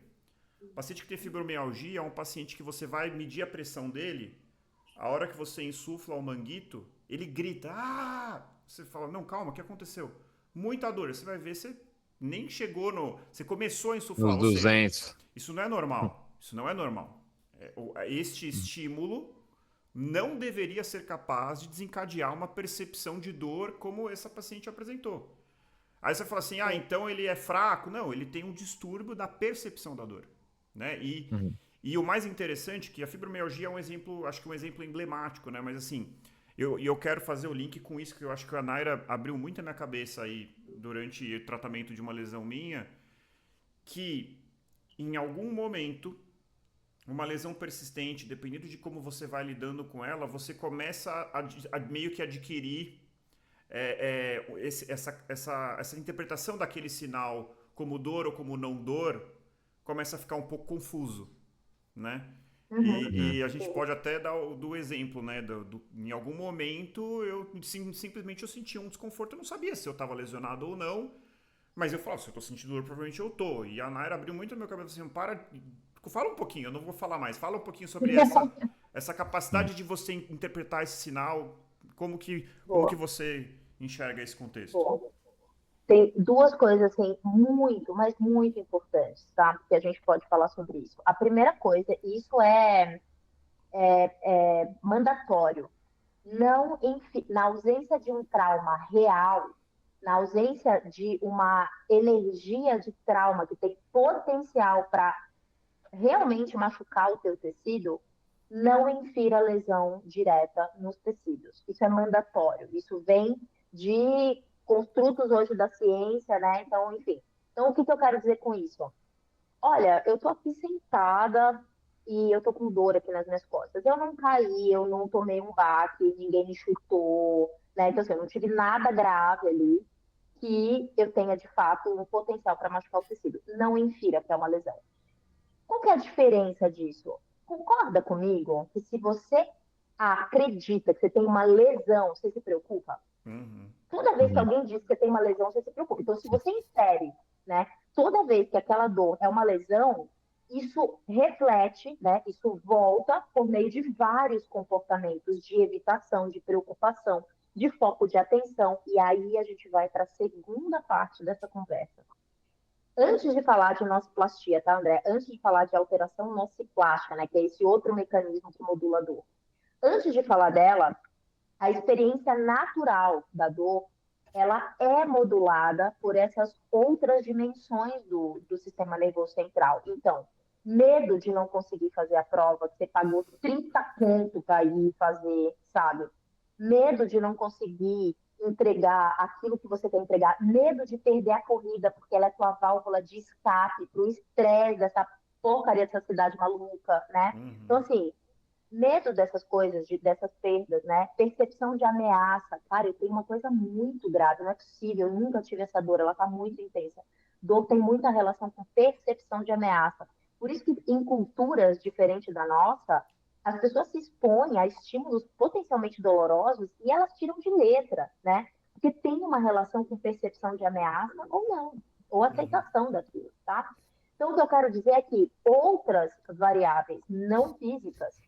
O paciente que tem fibromialgia é um paciente que você vai medir a pressão dele, a hora que você insufla o manguito, ele grita, ah! Você fala, não, calma, o que aconteceu? Muita dor. Você vai ver, você nem chegou no... Você começou a insuflar, Nos ou seja, 200. isso não é normal. Isso não é normal. Este estímulo não deveria ser capaz de desencadear uma percepção de dor como essa paciente apresentou. Aí você fala assim, então ele é fraco. Não, ele tem um distúrbio da percepção da dor. Né? Uhum. E o mais interessante é que a fibromialgia é um exemplo, acho que um exemplo emblemático, né? Mas assim, eu quero fazer o link com isso, que eu acho que a Naira abriu muito a minha cabeça aí durante o tratamento de uma lesão minha, que em algum momento uma lesão persistente, dependendo de como você vai lidando com ela, você começa a meio que adquirir essa interpretação daquele sinal como dor ou como não dor, começa a ficar um pouco confuso, né? Uhum. E a gente Sim. pode até dar do exemplo, né? Em algum momento simplesmente eu senti um desconforto, eu não sabia se eu estava lesionado ou não, mas eu falo, se eu tô sentindo dor, provavelmente eu tô. E a Naira abriu muito a minha cabeça assim, fala um pouquinho, eu não vou falar mais, fala um pouquinho sobre essa capacidade de você interpretar esse sinal, como que Boa, você enxerga esse contexto. boa. Tem duas coisas, assim, muito, mas muito importantes, tá? Que a gente pode falar sobre isso. A primeira coisa, isso é mandatório. Não, na ausência de um trauma real, na ausência de uma energia de trauma que tem potencial para realmente machucar o teu tecido, não infira lesão direta nos tecidos. Isso é mandatório. Isso vem de construtos hoje da ciência, né? Então, enfim. Então, o que que eu quero dizer com isso? Olha, eu tô aqui sentada e eu tô com dor aqui nas minhas costas. Eu não caí, eu não tomei um baque, ninguém me chutou, né? Então, assim, eu não tive nada grave ali que eu tenha, de fato, um potencial para machucar o tecido. Não infira, que é uma lesão. Qual que é a diferença disso? Concorda comigo que se você acredita que você tem uma lesão, você se preocupa? Uhum. Toda vez que Uhum. alguém diz que você tem uma lesão, você se preocupa. Então, se você insere, né, toda vez que aquela dor é uma lesão, isso reflete, né, isso volta por meio de vários comportamentos de evitação, de preocupação, de foco de atenção. E aí a gente vai para a segunda parte dessa conversa. Antes de falar de nociplastia, tá, André? Antes de falar de alteração nociplástica, né, que é esse outro mecanismo que modula a dor. Antes de falar dela, a experiência natural da dor, ela é modulada por essas outras dimensões do sistema nervoso central. Então, medo de não conseguir fazer a prova, que você pagou 30 conto para ir fazer, sabe? Medo de não conseguir entregar aquilo que você quer entregar, medo de perder a corrida, porque ela é tua válvula de escape para o estresse dessa porcaria dessa cidade maluca, né? Então, Uhum. assim, medo dessas coisas, dessas perdas, né? Percepção de ameaça. Cara, eu tenho uma coisa muito grave, não é possível, eu nunca tive essa dor, ela tá muito intensa. Dor tem muita relação com percepção de ameaça. Por isso que em culturas diferentes da nossa, as pessoas se expõem a estímulos potencialmente dolorosos e elas tiram de letra, né? Porque tem uma relação com percepção de ameaça ou não, ou aceitação daquilo, tá? Então, o que eu quero dizer é que outras variáveis não físicas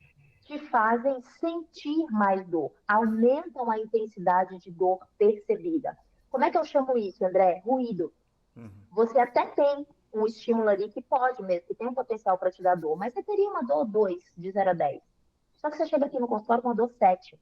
te fazem sentir mais dor, aumentam a intensidade de dor percebida. Como é que eu chamo isso, André? Ruído. Uhum. Você até tem um estímulo ali que pode mesmo, que tem um potencial para te dar dor, mas você teria uma dor 2 de 0 a 10. Só que você chega aqui no consultório com uma dor 7.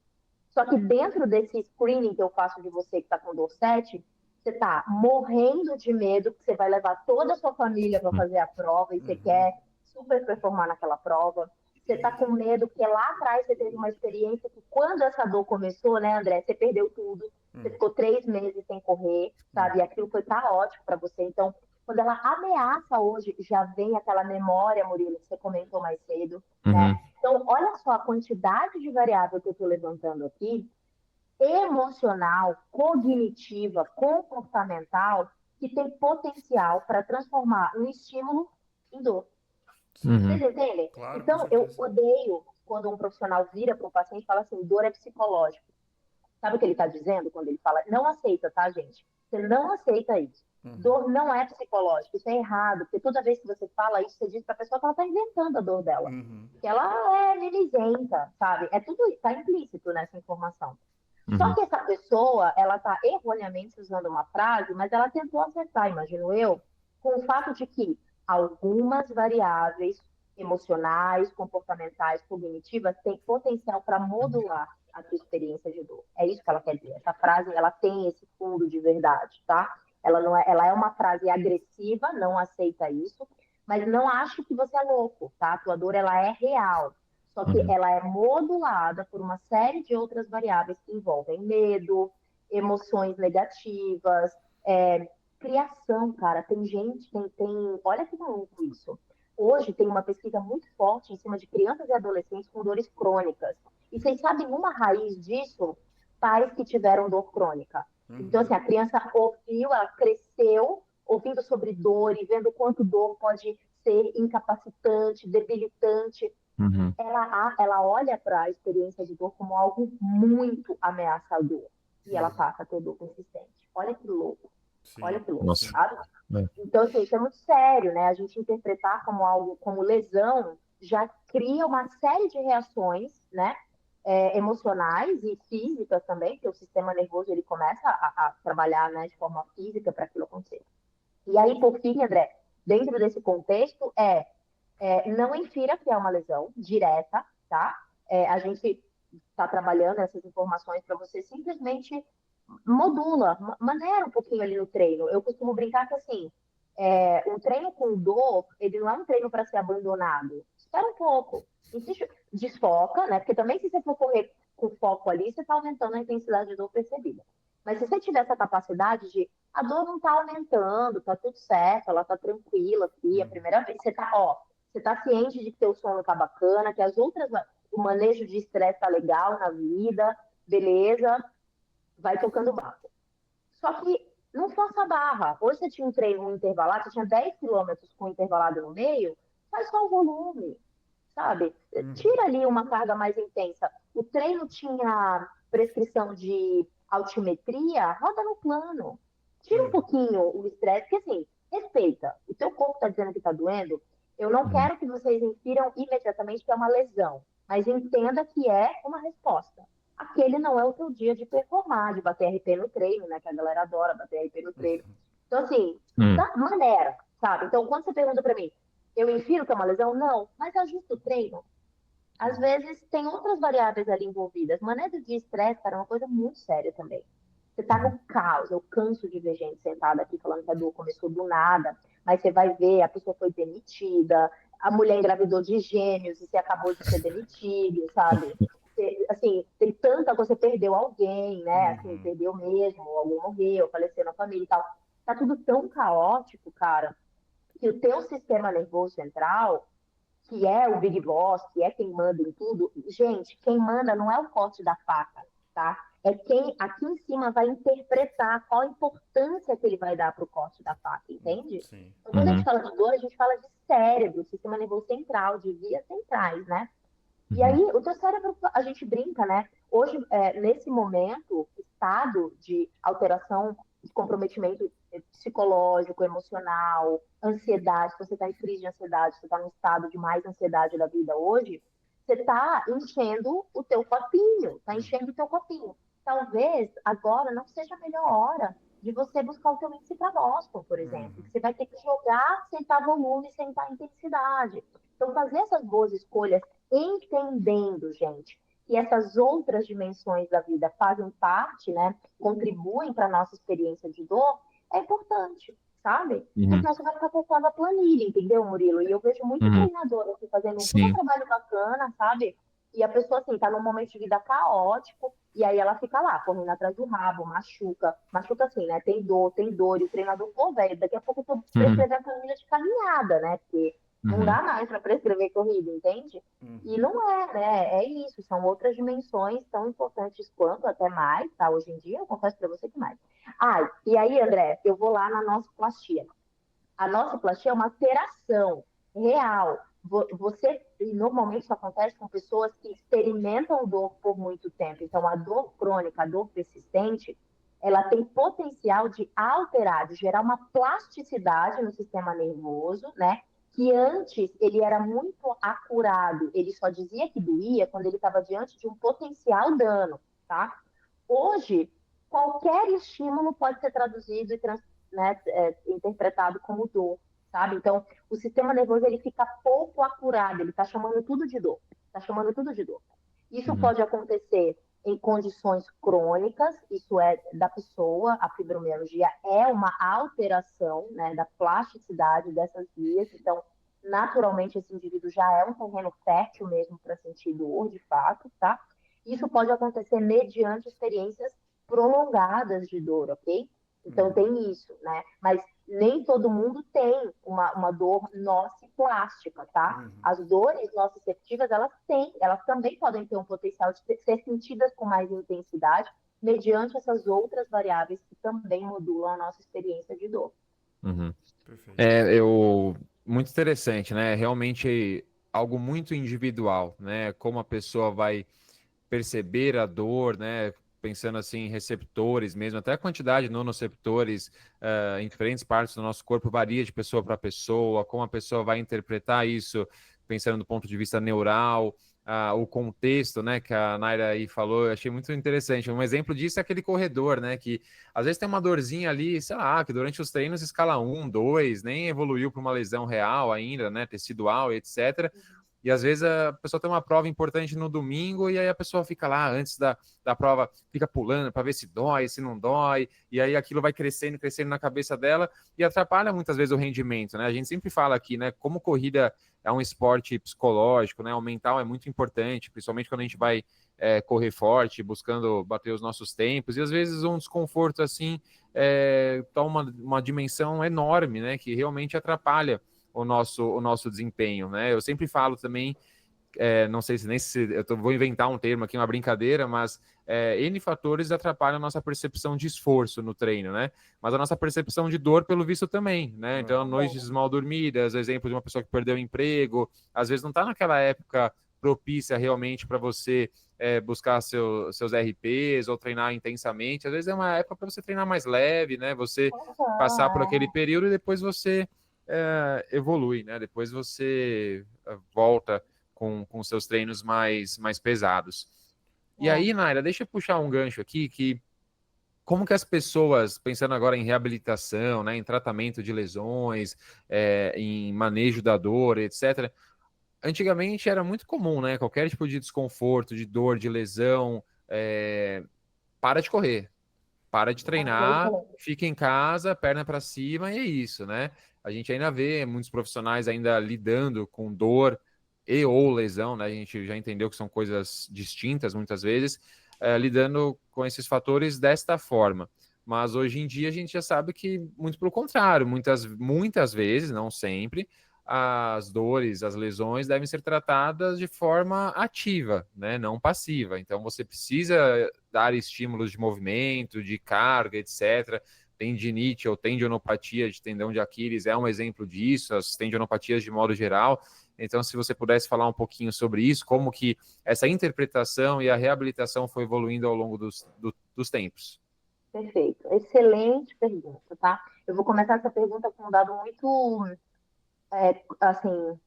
Só que dentro desse screening que eu faço de você que está com dor 7, você está morrendo de medo que você vai levar toda a sua família para fazer a prova e você Uhum. quer super performar naquela prova. Você está com medo porque lá atrás você teve uma experiência que quando essa dor começou, né, André, você perdeu tudo. Você ficou 3 meses sem correr, sabe? E aquilo foi caótico para você. Então, quando ela ameaça hoje, já vem aquela memória, Murilo, que você comentou mais cedo, né? Uhum. Então, olha só a quantidade de variável que eu estou levantando aqui, emocional, cognitiva, comportamental, que tem potencial para transformar um estímulo em dor. Sim. Uhum. Vocês entendem? Claro, com Então, eu certeza. odeio quando um profissional vira para o paciente e fala assim, dor é psicológico. Sabe o que ele está dizendo quando ele fala? Não aceita, tá, gente? Você não aceita isso. Uhum. Dor não é psicológico, isso é errado, porque toda vez que você fala isso, você diz para a pessoa que ela está inventando a dor dela. Uhum. Que ela é mimizenta, sabe? É tudo, está implícito nessa informação. Só Uhum. que essa pessoa, ela está erroneamente usando uma frase, mas ela tentou acertar, imagino eu, com o fato de que algumas variáveis emocionais, comportamentais, cognitivas têm potencial para modular a tua experiência de dor. É isso que ela quer dizer. Essa frase, ela tem esse fundo de verdade, tá? Ela não é, ela é uma frase agressiva, não aceita isso, mas não acho que você é louco, tá? A tua dor, ela é real. Só que Uhum. ela é modulada por uma série de outras variáveis que envolvem medo, emoções negativas, criação, cara. Tem gente, olha que maluco isso. Hoje tem uma pesquisa muito forte em cima de crianças e adolescentes com dores crônicas. E vocês sabem uma raiz disso? Pais que tiveram dor crônica. Então, Uhum. assim, a criança ouviu, ela cresceu ouvindo sobre dor e vendo quanto dor pode ser incapacitante, debilitante. Uhum. Ela olha para a experiência de dor como algo muito ameaçador. E ela Uhum. passa a ter dor persistente. Olha Sim, que louco, Nossa. sim. sabe? É. Então, assim, isso é muito sério, né? A gente interpretar como algo, como lesão, já cria uma série de reações, né? Emocionais e físicas também, que o sistema nervoso ele começa a trabalhar, né, de forma física para aquilo acontecer. E aí, por fim, André, dentro desse contexto, não infira que é uma lesão direta, tá? A gente está trabalhando essas informações para você simplesmente modula, maneira um pouquinho ali no treino. Eu costumo brincar que assim, Um treino com dor, ele não é um treino para ser abandonado. Espera um pouco. Insiste, desfoca, né? Porque também se você for correr com foco ali, você está aumentando a intensidade de dor percebida. Mas se você tiver essa capacidade de a dor não está aumentando, tá tudo certo, ela tá tranquila aqui, a primeira vez, você tá ciente de que teu sono tá bacana, que o manejo de estresse tá legal na vida, beleza, vai tocando barco. Só que não força a barra. Hoje você tinha um treino um intervalado, você tinha 10 quilômetros com intervalado no meio, faz só o volume, sabe? Tira ali uma carga mais intensa. O treino tinha prescrição de altimetria, roda no plano. Tira um pouquinho o estresse, porque assim, respeita. O teu corpo está dizendo que está doendo. Eu não quero que vocês infiram imediatamente que é uma lesão, mas entenda que é uma resposta. Aquele não é o teu dia de performar, de bater RP no treino, né? Que a galera adora bater RP no treino. Então, assim, da maneira, sabe? Então, quando você pergunta para mim, eu infiro que é uma lesão? Não, mas ajusta o treino. Às vezes tem outras variáveis ali envolvidas. Manejo de estresse, cara, é uma coisa muito séria também. Você tá no caos, eu canso de ver gente sentada aqui falando que a dor começou do nada, mas você vai ver, a pessoa foi demitida, a mulher engravidou de gêmeos e você acabou de ser demitido, sabe? Assim, tem tanta coisa, você perdeu alguém, né? Assim, perdeu mesmo, alguém morreu, faleceu na família e tal. Tá tudo tão caótico, cara, que o teu sistema nervoso central, que é o Big Boss, que é quem manda em tudo, gente, quem manda não é o corte da faca, tá? É quem aqui em cima vai interpretar qual a importância que ele vai dar para o corte da faca, entende? Sim. Então, quando a gente fala de dor, a gente fala de cérebro, sistema nervoso central, de vias centrais, né? E aí, o teu cérebro, a gente brinca, né? Hoje, nesse momento, estado de alteração, de comprometimento psicológico, emocional, ansiedade, se você está em crise de ansiedade, você está num estado de mais ansiedade da vida hoje, você está enchendo o teu copinho, está enchendo o teu copinho. Talvez agora não seja a melhor hora de você buscar o teu índice para Boston, por exemplo. Você vai ter que jogar, sentar volume, sentar intensidade. Então, fazer essas boas escolhas entendendo, gente, que essas outras dimensões da vida fazem parte, né, contribuem para a nossa experiência de dor, é importante, sabe? Porque senão você vai ficar focando a planilha, entendeu, Murilo? E eu vejo muito treinador aqui fazendo um super Sim. trabalho bacana, sabe? E a pessoa, assim, tá num momento de vida caótico, e aí ela fica lá, correndo atrás do rabo, machuca assim, né? Tem dor, e o treinador, pô, velho, daqui a pouco eu tô prescrevendo planilha de caminhada, né? Porque não dá mais para prescrever corrida, entende? E não é, né? É isso, são outras dimensões tão importantes quanto, até mais, tá? Hoje em dia, eu confesso para você que mais. E aí, André, eu vou lá na nociplastia. A nociplastia é uma alteração real. E normalmente isso acontece com pessoas que experimentam dor por muito tempo. Então, a dor crônica, a dor persistente, ela tem potencial de alterar, de gerar uma plasticidade no sistema nervoso, né? Que antes ele era muito acurado, ele só dizia que doía quando ele estava diante de um potencial dano, tá? Hoje, qualquer estímulo pode ser traduzido e interpretado como dor, sabe? Então, o sistema nervoso ele fica pouco acurado, ele está chamando tudo de dor, está chamando tudo de dor. Isso pode acontecer em condições crônicas, isso é da pessoa, a fibromialgia é uma alteração, né, da plasticidade dessas vias, então, naturalmente, esse indivíduo já é um terreno fértil mesmo para sentir dor, de fato, tá? Isso pode acontecer mediante experiências prolongadas de dor, ok? Então, tem isso, né? Mas nem todo mundo tem uma dor nociplástica, tá? As dores nociceptivas, elas também podem ter um potencial de ser sentidas com mais intensidade, mediante essas outras variáveis que também modulam a nossa experiência de dor. Perfeito. Muito interessante, né? Realmente algo muito individual, né? Como a pessoa vai perceber a dor, né? Pensando assim em receptores mesmo, até a quantidade de nociceptores em diferentes partes do nosso corpo varia de pessoa para pessoa, como a pessoa vai interpretar isso, pensando do ponto de vista neural, o contexto, né, que a Naira aí falou, eu achei muito interessante. Um exemplo disso é aquele corredor, né, que às vezes tem uma dorzinha ali, sei lá, que durante os treinos escala 1, 2, nem evoluiu para uma lesão real ainda, né, tecidual, etc., E às vezes a pessoa tem uma prova importante no domingo e aí a pessoa fica lá antes da prova, fica pulando para ver se dói, se não dói, e aí aquilo vai crescendo, crescendo na cabeça dela e atrapalha muitas vezes o rendimento, né? A gente sempre fala aqui, né, como corrida é um esporte psicológico, né? O mental é muito importante, principalmente quando a gente vai correr forte, buscando bater os nossos tempos, e às vezes um desconforto assim toma uma dimensão enorme, né? Que realmente atrapalha o nosso desempenho, né? Eu sempre falo também, não sei se nem se vou inventar um termo aqui, uma brincadeira, mas N fatores atrapalham a nossa percepção de esforço no treino, né? Mas a nossa percepção de dor, pelo visto, também, né? Então, noites mal dormidas, exemplo de uma pessoa que perdeu o emprego, às vezes não está naquela época propícia realmente para você buscar seus RPs ou treinar intensamente. Às vezes é uma época para você treinar mais leve, né? Você passar por aquele período e depois você evolui, né? Depois você volta com seus treinos mais pesados. E aí, Naira, deixa eu puxar um gancho aqui, que como que as pessoas, pensando agora em reabilitação, né, em tratamento de lesões, em manejo da dor, etc., antigamente era muito comum, né? Qualquer tipo de desconforto, de dor, de lesão, para de correr, para de treinar, fica em casa, perna para cima e é isso, né? A gente ainda vê muitos profissionais ainda lidando com dor e ou lesão, né? A gente já entendeu que são coisas distintas muitas vezes, lidando com esses fatores desta forma. Mas hoje em dia a gente já sabe que, muito pelo contrário, muitas vezes, não sempre, as dores, as lesões devem ser tratadas de forma ativa, né? Não passiva. Então você precisa dar estímulos de movimento, de carga, etc. Tendinite ou tendinopatia de tendão de Aquiles é um exemplo disso, as tendinopatias de modo geral. Então, se você pudesse falar um pouquinho sobre isso, como que essa interpretação e a reabilitação foi evoluindo ao longo dos tempos. Perfeito. Excelente pergunta, tá? Eu vou começar essa pergunta com um dado muito, assim,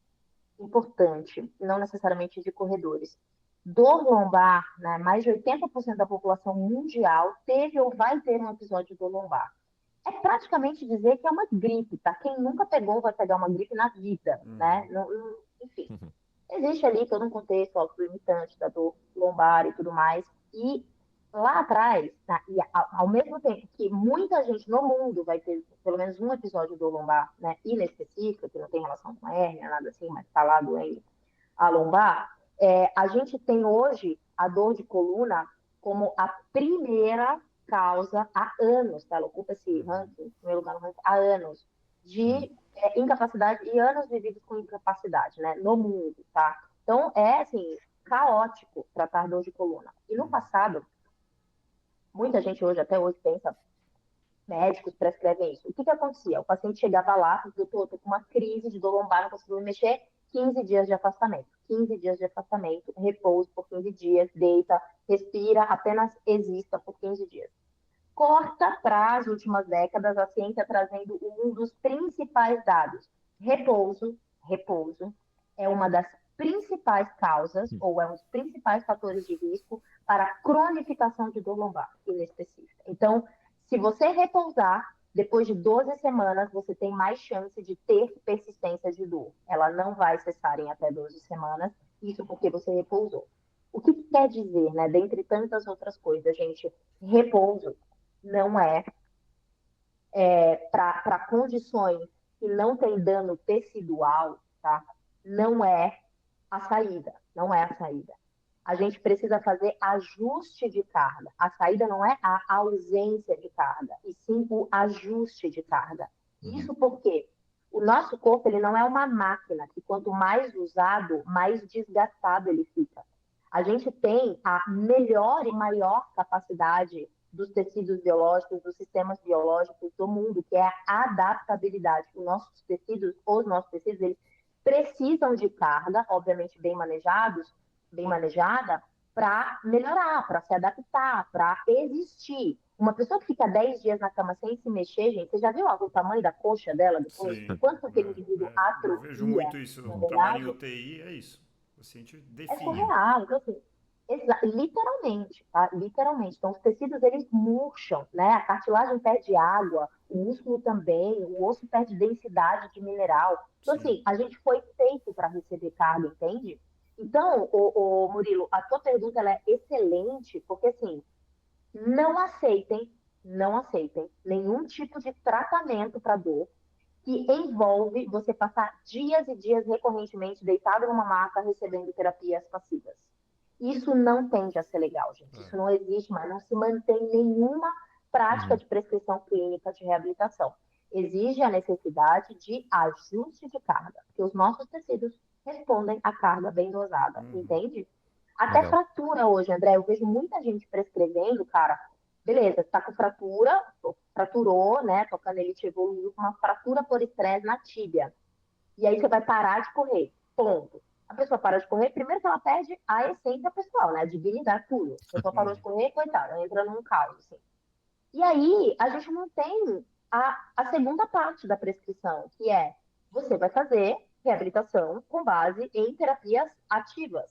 importante, não necessariamente de corredores. Dor lombar, né? Mais de 80% da população mundial teve ou vai ter um episódio de dor lombar. É praticamente dizer que é uma gripe, tá? Quem nunca pegou vai pegar uma gripe na vida, né? Enfim, existe ali todo um contexto autolimitante da dor lombar e tudo mais. E lá atrás, tá? E ao mesmo tempo que muita gente no mundo vai ter pelo menos um episódio de dor lombar, né? Inespecífica, que não tem relação com hérnia, nada assim, mas está lá doendo a lombar, a gente tem hoje a dor de coluna como a primeira causa há anos, tá? Ela ocupa esse ranking, em primeiro lugar no ranking, há anos, de incapacidade e anos vividos com incapacidade, né? No mundo, tá? Então, assim, caótico tratar dor de coluna. E no passado, muita gente hoje, até hoje, pensa, médicos prescrevem isso. O que acontecia? O paciente chegava lá, doutor, tô com uma crise de dor lombar, não consigo me mexer, 15 dias de afastamento. 15 dias de afastamento, repouso por 15 dias, deita, respira, apenas exista por 15 dias. Corta para as últimas décadas, a ciência trazendo um dos principais dados. Repouso é uma das principais causas, ou é um dos principais fatores de risco para a cronificação de dor lombar inespecífica. Então, se você repousar, depois de 12 semanas, você tem mais chance de ter persistência de dor. Ela não vai cessar em até 12 semanas, isso porque você repousou. O que quer dizer, né? Dentre tantas outras coisas, gente, repouso não para condições que não tem dano tecidual, tá? Não é a saída, não é a saída. A gente precisa fazer ajuste de carga. A saída não é a ausência de carga, e sim o ajuste de carga. Isso porque o nosso corpo ele não é uma máquina que quanto mais usado, mais desgastado ele fica. A gente tem a melhor e maior capacidade dos tecidos biológicos, dos sistemas biológicos do mundo, que é a adaptabilidade. Os nossos tecidos, eles precisam de carga, obviamente bem manejada, para melhorar, para se adaptar, para existir. Uma pessoa que fica 10 dias na cama sem se mexer, gente, você já viu o tamanho da coxa dela depois? Sim, Quanto aquele indivíduo atrofia? Eu vejo muito isso. O trabalho em UTI é isso. O paciente É definha. surreal. Então, assim, Literalmente, tá? Literalmente. Então, os tecidos, eles murcham, né? A cartilagem perde água, o músculo também, o osso perde densidade de mineral. Então, Sim. assim, a gente foi feito para receber carga, entende? Então, Murilo, a tua pergunta, ela é excelente, porque, assim, não aceitem, não aceitem nenhum tipo de tratamento para dor que envolve você passar dias e dias recorrentemente deitado numa maca recebendo terapias passivas. Isso não tende a ser legal, gente. É. Isso não existe mais, não se mantém nenhuma prática Uhum. de prescrição clínica de reabilitação. Exige a necessidade de ajuste de carga, porque os nossos tecidos respondem à carga bem dosada, Uhum. entende? Até Legal. fratura hoje, André, eu vejo muita gente prescrevendo, cara, beleza, tá com fratura, fraturou, né? Tocando elite evoluiu com uma fratura por estresse na tíbia. E aí você vai parar de correr. Ponto. A pessoa para de correr, primeiro que ela perde a essência pessoal, né? A dignidade, tudo. A pessoa parou de Uhum. correr, coitada, entra num caos, assim. E aí, a gente não tem a segunda parte da prescrição, que é você vai fazer reabilitação com base em terapias ativas.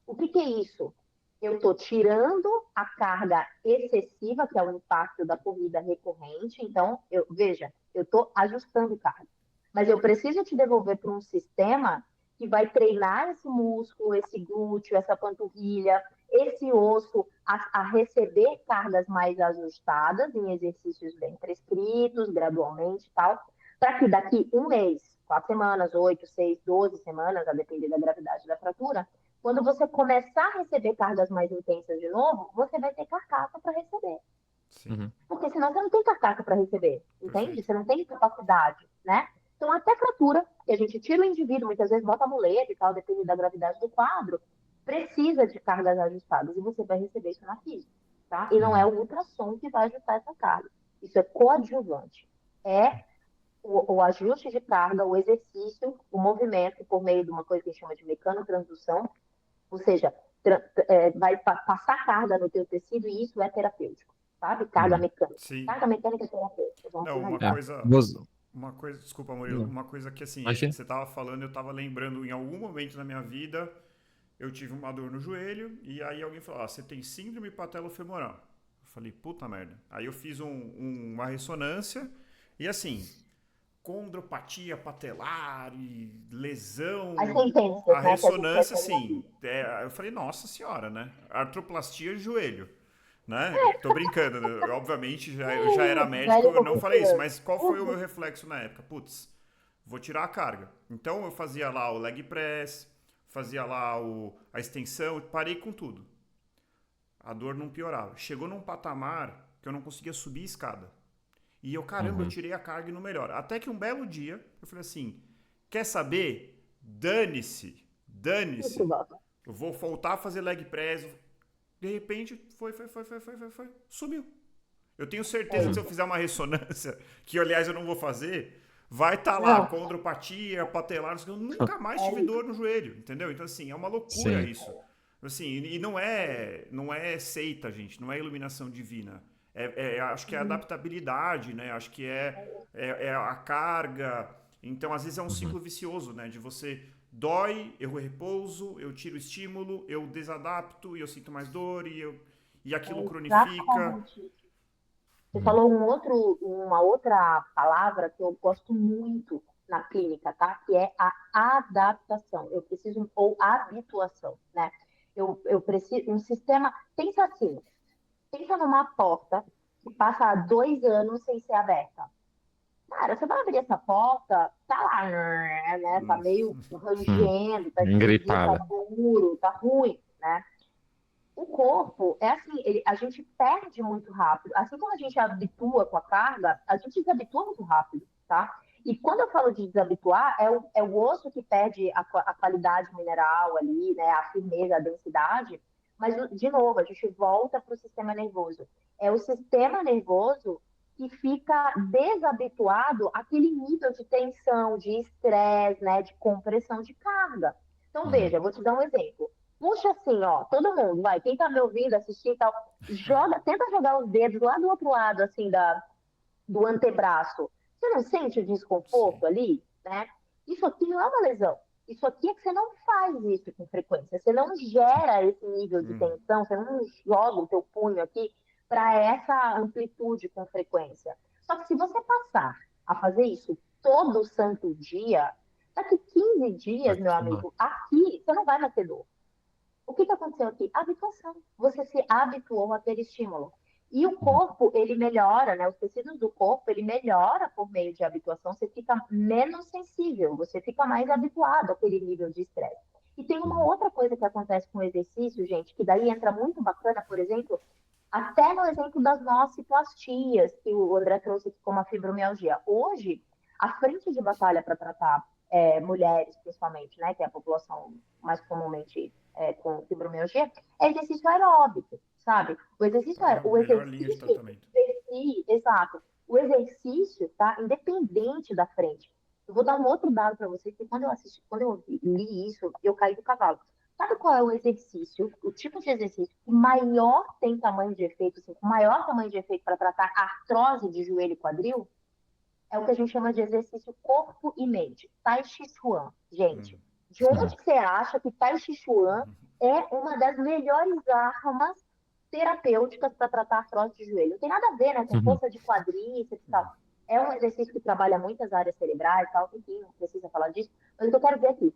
O que, que é isso? Eu estou tirando a carga excessiva, que é o impacto da corrida recorrente. Então, veja, eu estou ajustando carga. Mas eu preciso te devolver para um sistema que vai treinar esse músculo, esse glúteo, essa panturrilha, esse osso a receber cargas mais ajustadas em exercícios bem prescritos, gradualmente e tal, para que daqui um mês, 4 semanas, 8, 6, 12 semanas, a depender da gravidade da fratura, quando você começar a receber cargas mais intensas de novo, você vai ter carcaça para receber. Sim. Uhum. Porque senão você não tem carcaça para receber, entende? Perfeito. Você não tem capacidade, né? Então, até fratura, que a gente tira o indivíduo, muitas vezes bota a muleta e tal, depende da gravidade do quadro, precisa de cargas ajustadas e você vai receber isso na física, tá? E não é Uhum. o ultrassom que vai ajustar essa carga. Isso é coadjuvante. É o ajuste de carga, o exercício, o movimento por meio de uma coisa que a gente chama de mecanotransdução, ou seja, vai passar carga no teu tecido e isso é terapêutico, sabe? Carga Uhum. mecânica. Sim. Carga mecânica é terapêutica, vamos Não, uma finalizar. coisa. Vos- Desculpa, Murilo, Não, uma coisa que assim, imagina. você tava falando, eu tava lembrando em algum momento da minha vida, eu tive uma dor no joelho, e aí alguém falou, você tem síndrome patelofemoral. Eu falei, puta merda. Aí eu fiz uma ressonância, e assim, condropatia patelar e As lesão, a sentenças, né, que a gente ressonância, recebe na assim, vida. eu falei, nossa senhora, né? Artroplastia de joelho, né? Tô brincando, né? Obviamente eu já era médico, Velho eu não falei isso, comerciante. mas qual foi o meu reflexo na época? Putz, vou tirar a carga. Então eu fazia lá o leg press, fazia lá a extensão, parei com tudo. A dor não piorava. Chegou num patamar que eu não conseguia subir a escada. E eu, caramba, eu Uhum. tirei a carga e não melhora. Até que um belo dia, eu falei assim, quer saber? Dane-se, Isso, dane-se. volta. Eu vou voltar a fazer leg press. De repente, foi. Sumiu. Eu tenho É certeza que se eu isso. fizer uma ressonância, que aliás eu não vou fazer, vai estar lá, Não, condropatia, patelar, eu nunca mais é tive isso. dor no joelho, entendeu? Então assim, é uma loucura Sim. isso. Assim, e não é seita, gente, não é iluminação divina. Acho que é Uhum. adaptabilidade, né? Acho que é a carga. Então, às vezes é um Uhum. ciclo vicioso, né? De você dói, eu repouso, eu tiro o estímulo, eu desadapto e eu sinto mais dor e aquilo É cronifica. exatamente isso. Você Uhum. falou uma outra palavra que eu gosto muito na clínica, tá? Que é a adaptação. Eu preciso, ou habituação, né? Eu preciso, um sistema, pensa assim, pensa numa porta que passa há 2 anos sem ser aberta. Cara, você vai abrir essa porta, tá lá, né? Tá meio Uhum. rangendo, tá esquisito, tá Gripada. duro, tá ruim, né? O corpo é assim, a gente perde muito rápido. Assim como a gente habitua com a carga, a gente desabitua muito rápido, tá? E quando eu falo de desabituar, é o osso que perde a qualidade mineral ali, né? A firmeza, a densidade. Mas, de novo, a gente volta para o sistema nervoso. É o sistema nervoso que fica desabituado àquele nível de tensão, de estresse, né? De compressão de carga. Então, Uhum. veja, vou te dar um exemplo. Puxa assim, ó, todo mundo, vai, quem tá me ouvindo, assistindo e tal, tenta jogar os dedos lá do outro lado, assim, do antebraço. Você não sente o Sim. desconforto ali, né? Isso aqui não é uma lesão. Isso aqui é que você não faz isso com frequência. Você não gera esse nível de tensão, você não joga o teu punho aqui para essa amplitude com frequência. Só que se você passar a fazer isso todo santo dia, daqui 15 dias, meu amigo, aqui você não vai mais ter dor. O que aconteceu aqui? Habituação. Você se habituou àquele estímulo. E o corpo, ele melhora, né? Os tecidos do corpo, ele melhora por meio de habituação. Você fica menos sensível, você fica mais habituado àquele nível de estresse. E tem uma outra coisa que acontece com o exercício, gente, que daí entra muito bacana, por exemplo, até no exemplo das nociplastias, que o André trouxe aqui como a fibromialgia. Hoje, a frente de batalha para tratar mulheres, principalmente, né, que é a população mais comumente com fibromialgia, é exercício aeróbico, sabe? O exercício melhor linha de tratamento. Exato. O exercício, tá? Independente da frente. Eu vou dar um outro dado para vocês, que quando eu li isso, eu caí do cavalo. Sabe qual é o exercício, o tipo de exercício que maior tem tamanho de efeito, assim, o maior tamanho de efeito para tratar artrose de joelho e quadril? É o que a gente chama de exercício corpo e mente. Tai Chi Chuan. Gente, de onde você acha que Tai Chi Chuan é uma das melhores armas terapêuticas para tratar artrose de joelho? Não tem nada a ver, né, com força de quadríceps e tal. É um exercício que trabalha muitas áreas cerebrais e tal, enfim, não precisa falar disso. Mas o que eu quero ver aqui,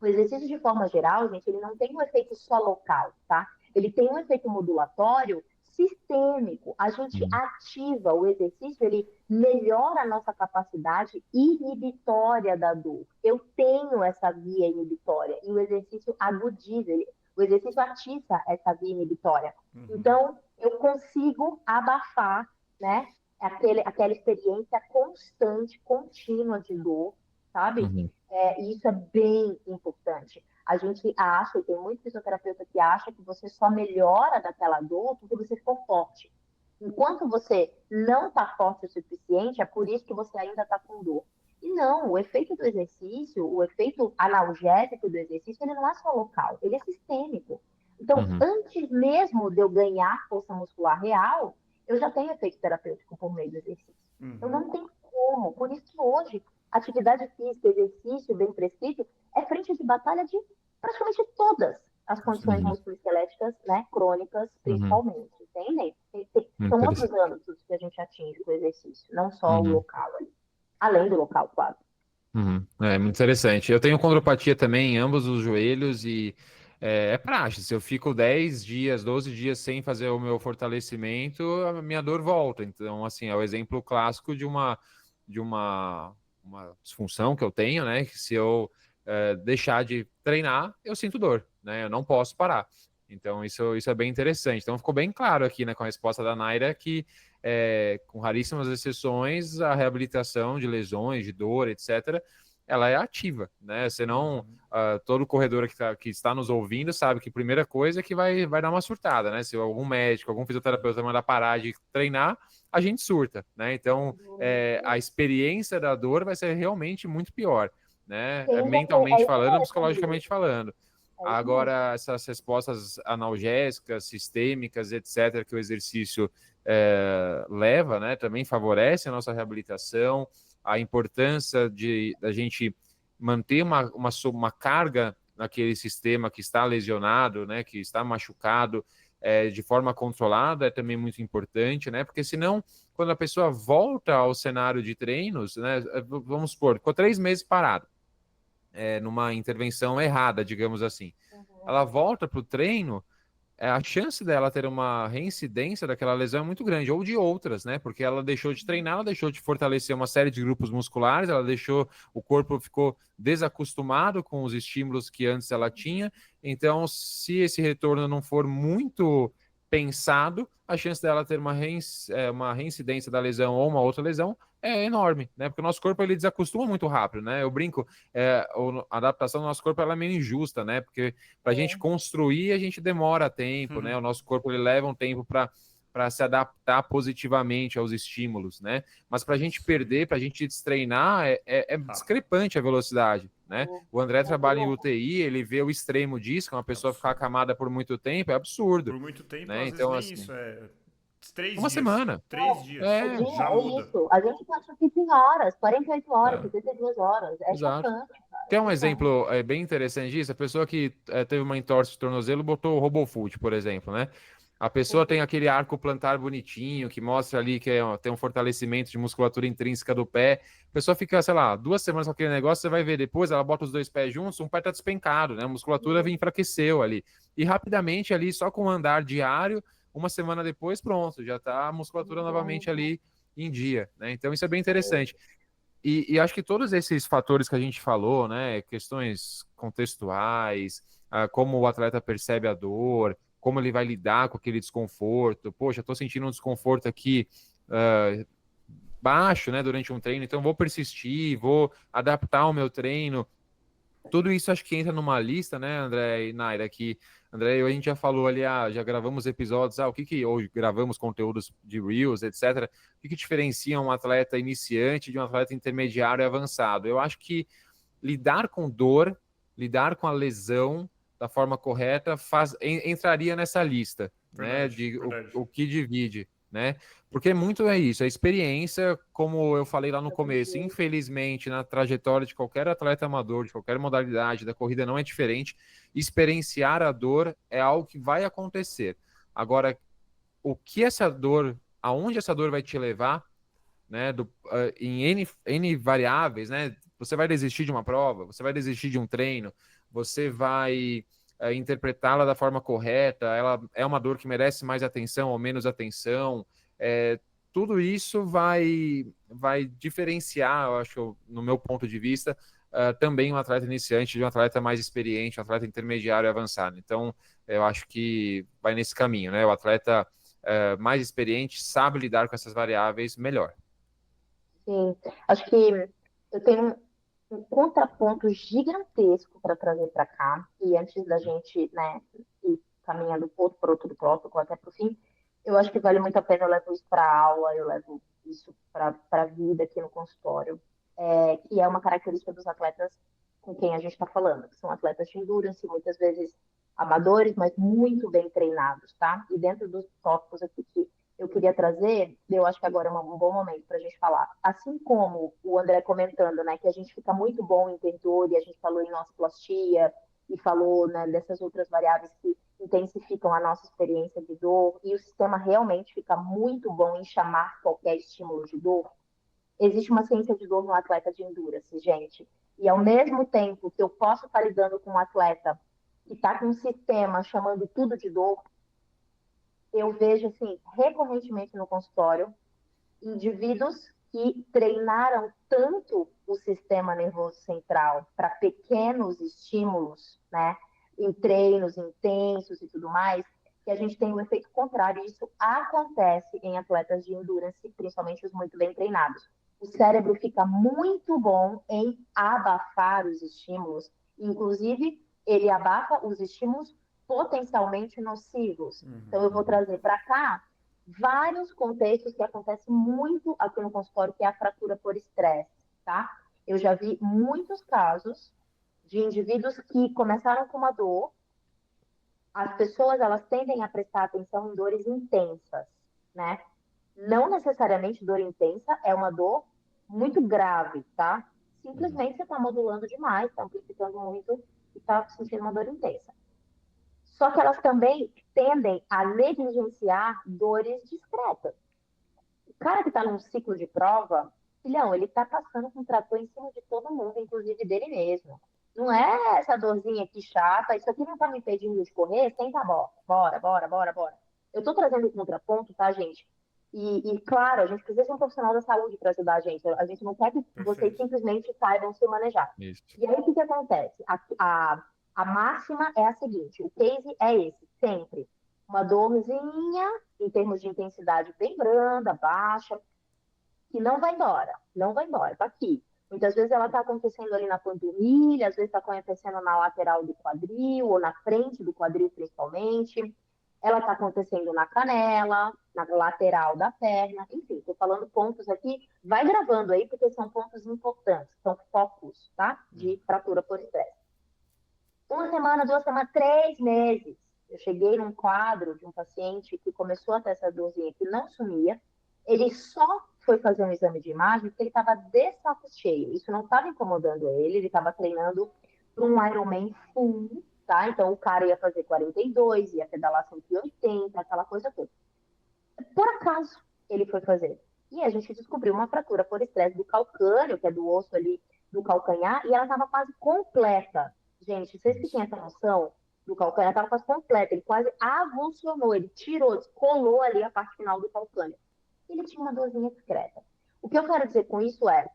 o exercício de forma geral, gente, ele não tem um efeito só local, tá? Ele tem um efeito modulatório sistêmico. A gente ativa o exercício, ele melhora a nossa capacidade inibitória da dor. Eu tenho essa via inibitória e o exercício agudiza, o exercício atiça essa via inibitória. Então, eu consigo abafar, né, aquela experiência constante, contínua de dor, sabe? E isso é bem importante. A gente acha, e tem muito fisioterapeuta que acha que você só melhora daquela dor porque você ficou forte. Enquanto você não está forte o suficiente, é por isso que você ainda está com dor. E não, o efeito do exercício, o efeito analgésico do exercício, ele não é só local, ele é sistêmico. Então, antes mesmo de eu ganhar força muscular real, eu já tenho efeito terapêutico por meio do exercício. Então, não tem como. Por isso que hoje, atividade física, exercício bem prescrito, é frente de batalha de praticamente todas as condições musculoesqueléticas, né, crônicas, principalmente, entendem? São outros âmbitos que a gente atinge com o exercício, não só o local ali. Além do local, claro. É muito interessante. Eu tenho condropatia também em ambos os joelhos e é praxe. Se eu fico 10 dias, 12 dias sem fazer o meu fortalecimento, a minha dor volta. Então, assim, é o exemplo clássico de uma disfunção que eu tenho, né? Que se eu deixar de treinar, eu sinto dor, né? Eu não posso parar. Então, isso é bem interessante. Então, ficou bem claro aqui, né, com a resposta da Naira, que com raríssimas exceções, a reabilitação de lesões, de dor, etc., ela é ativa, né? Senão, todo corredor que está nos ouvindo sabe que a primeira coisa é que vai dar uma surtada, né? Se algum médico, algum fisioterapeuta mandar parar de treinar, a gente surta, né? Então, a experiência da dor vai ser realmente muito pior, né? Mentalmente falando, psicologicamente falando. Agora, essas respostas analgésicas, sistêmicas, etc., que o exercício leva, né, também favorece a nossa reabilitação, a importância da gente manter uma carga naquele sistema que está lesionado, né, que está machucado, de forma controlada é também muito importante, né, porque senão, quando a pessoa volta ao cenário de treinos, né, vamos supor, ficou 3 meses parado, numa intervenção errada, digamos assim. Ela volta para o treino, a chance dela ter uma reincidência daquela lesão é muito grande, ou de outras, né? Porque ela deixou de treinar, ela deixou de fortalecer uma série de grupos musculares, o corpo ficou desacostumado com os estímulos que antes ela tinha. Então, se esse retorno não for muito pensado, a chance dela ter uma reincidência da lesão ou uma outra lesão é enorme, né? Porque o nosso corpo ele desacostuma muito rápido, né? Eu brinco, a adaptação do nosso corpo ela é meio injusta, né? Porque para a gente construir, a gente demora tempo, né? O nosso corpo ele leva um tempo para se adaptar positivamente aos estímulos, né? Mas para a gente perder, para a gente destreinar, é discrepante a velocidade, né? O André trabalha em UTI, ele vê o extremo disso, que uma pessoa ficar acamada por muito tempo, é absurdo. Por muito tempo, né? às Então, vezes nem assim, isso, 3 uma dias. semana. 3 dias. Já muda. Isso. A gente passa 15 horas, 48 horas, 72 horas. É Exato. chocante, cara. Quer um exemplo bem interessante disso? A pessoa que teve uma entorse de tornozelo botou o RoboFoot, por exemplo, né? A pessoa tem aquele arco plantar bonitinho, que mostra ali que tem um fortalecimento de musculatura intrínseca do pé. A pessoa fica, sei lá, 2 semanas com aquele negócio, você vai ver depois, ela bota os 2 pés juntos, um pé tá despencado, né? A musculatura enfraqueceu ali. E rapidamente ali, só com um andar diário, 1 semana depois, pronto, já tá a musculatura novamente ali em dia, né? Então isso é bem interessante. E acho que todos esses fatores que a gente falou, né, questões contextuais, como o atleta percebe a dor, como ele vai lidar com aquele desconforto. Poxa, estou sentindo um desconforto aqui baixo, né, durante um treino, então vou persistir, vou adaptar o meu treino. Tudo isso acho que entra numa lista, né, André e Naira, que André, a gente já falou ali, já gravamos episódios, ou gravamos conteúdos de Reels, etc. O que diferencia um atleta iniciante de um atleta intermediário e avançado? Eu acho que lidar com dor, lidar com a lesão da forma correta entraria nessa lista, né, de o que divide, né? Porque muito é isso, a experiência, como eu falei lá no começo, infelizmente, na trajetória de qualquer atleta amador, de qualquer modalidade, da corrida não é diferente, experienciar a dor é algo que vai acontecer. Agora, o que essa dor, aonde essa dor vai te levar, né, em N variáveis, né? Você vai desistir de uma prova, você vai desistir de um treino, você vai interpretá-la da forma correta, ela é uma dor que merece mais atenção ou menos atenção, tudo isso vai diferenciar, eu acho, no meu ponto de vista, também um atleta iniciante de um atleta mais experiente, um atleta intermediário e avançado. Então, eu acho que vai nesse caminho, né? O atleta mais experiente sabe lidar com essas variáveis melhor. Sim, acho que eu tenho um contraponto gigantesco para trazer para cá, e antes da gente, né, ir caminhando por outro tópico, até para o fim, eu acho que vale muito a pena. Eu levo isso para aula, eu levo isso para a vida aqui no consultório, que é uma característica dos atletas com quem a gente está falando, que são atletas de endurance, muitas vezes amadores, mas muito bem treinados, tá? E dentro dos tópicos aqui que eu queria trazer, eu acho que agora é um bom momento para a gente falar. Assim como o André comentando, né, que a gente fica muito bom em ter dor, e a gente falou em osteoplastia, e falou, né, dessas outras variáveis que intensificam a nossa experiência de dor, e o sistema realmente fica muito bom em chamar qualquer estímulo de dor. Existe uma ciência de dor no atleta de endurance, gente. E ao mesmo tempo que eu posso estar lidando com um atleta que está com um sistema chamando tudo de dor, eu vejo, assim, recorrentemente no consultório, indivíduos que treinaram tanto o sistema nervoso central para pequenos estímulos, né, em treinos intensos e tudo mais, que a gente tem um efeito contrário. Isso acontece em atletas de endurance, principalmente os muito bem treinados. O cérebro fica muito bom em abafar os estímulos, inclusive ele abafa os estímulos potencialmente nocivos. Então eu vou trazer para cá vários contextos que acontecem muito aqui no consultório, que é a fratura por estresse, tá? Eu já vi muitos casos de indivíduos que começaram com uma dor. As pessoas, elas tendem a prestar atenção em dores intensas, né? Não necessariamente dor intensa é uma dor muito grave, tá? Simplesmente você está modulando demais, está amplificando muito e está sentindo uma dor intensa. Só que elas também tendem a negligenciar dores discretas. O cara que está num ciclo de prova, filhão, ele está passando com um trator em cima de todo mundo, inclusive dele mesmo. Não é essa dorzinha aqui chata, isso aqui não está me impedindo de correr, senta a bola. Bora, bora, bora, bora. Eu estou trazendo o contraponto, tá, gente? E, claro, a gente precisa de um profissional da saúde para ajudar a gente. A gente não quer que vocês simplesmente saibam se manejar. Isso. E aí, o que acontece? A máxima é a seguinte, o case é esse, sempre. Uma dorzinha, em termos de intensidade bem branda, baixa, que não vai embora, tá aqui. Muitas vezes ela está acontecendo ali na panturrilha, às vezes está acontecendo na lateral do quadril, ou na frente do quadril principalmente. Ela está acontecendo na canela, na lateral da perna, enfim, estou falando pontos aqui. Vai gravando aí, porque são pontos importantes, são focos, tá? De fratura por estresse. 1 semana, 2 semanas, 3 meses. Eu cheguei num quadro de um paciente que começou a ter essa dorzinha que não sumia. Ele só foi fazer um exame de imagem porque ele estava de saco cheio. Isso não estava incomodando ele estava treinando para um Ironman full, tá? Então o cara ia fazer 42, ia pedalar 180, aquela coisa toda. Por acaso, ele foi fazer. E a gente descobriu uma fratura por estresse do calcâneo, que é do osso ali do calcanhar, e ela estava quase completa. Gente, vocês que têm essa noção do calcânio, ela estava quase completa, ele quase avulsionou, ele tirou, descolou ali a parte final do calcânio. Ele tinha uma dorzinha discreta. O que eu quero dizer com isso é,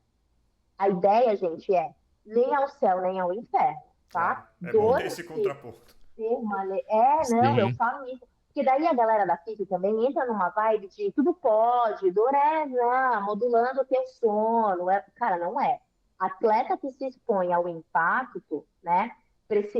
a ideia, gente, é nem ao céu, nem ao inferno, tá? É bom ter esse contraponto. Não, eu falo isso. Porque daí a galera da FISI também entra numa vibe de tudo pode, dor modulando o teu sono. Cara, não é. Atleta que se expõe ao impacto, né?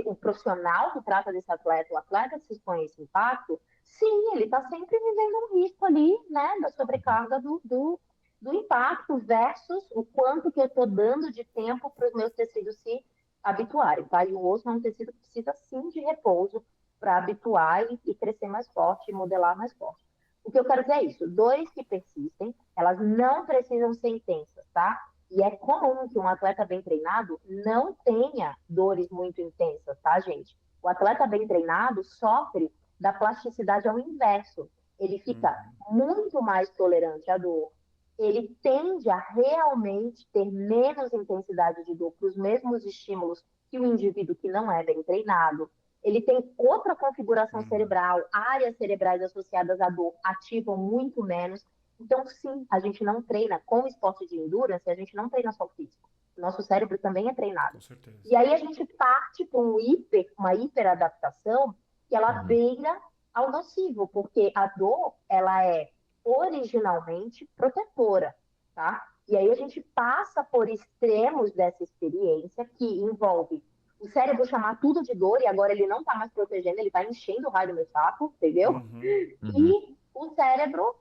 O profissional que trata desse atleta, o atleta que se expõe a esse impacto, sim, ele está sempre vivendo um risco ali, né? Da sobrecarga do impacto versus o quanto que eu estou dando de tempo para os meus tecidos se habituarem, tá? E o osso é um tecido que precisa, sim, de repouso para habituar e crescer mais forte, e modelar mais forte. O que eu quero dizer é isso, dores que persistem, elas não precisam ser intensas, tá? E é comum que um atleta bem treinado não tenha dores muito intensas, tá, gente? O atleta bem treinado sofre da plasticidade ao inverso. Ele fica muito mais tolerante à dor, ele tende a realmente ter menos intensidade de dor para os mesmos estímulos que o indivíduo que não é bem treinado. Ele tem outra configuração cerebral, áreas cerebrais associadas à dor ativam muito menos. Então, sim, a gente não treina com esporte de endurance, a gente não treina só o físico. Nosso cérebro também é treinado. Com certeza. E aí a gente parte para uma hiperadaptação que ela beira ao nocivo, porque a dor, ela é originalmente protetora, tá? E aí a gente passa por extremos dessa experiência que envolve o cérebro chamar tudo de dor e agora ele não tá mais protegendo, ele tá enchendo o raio do meu saco, entendeu? E o cérebro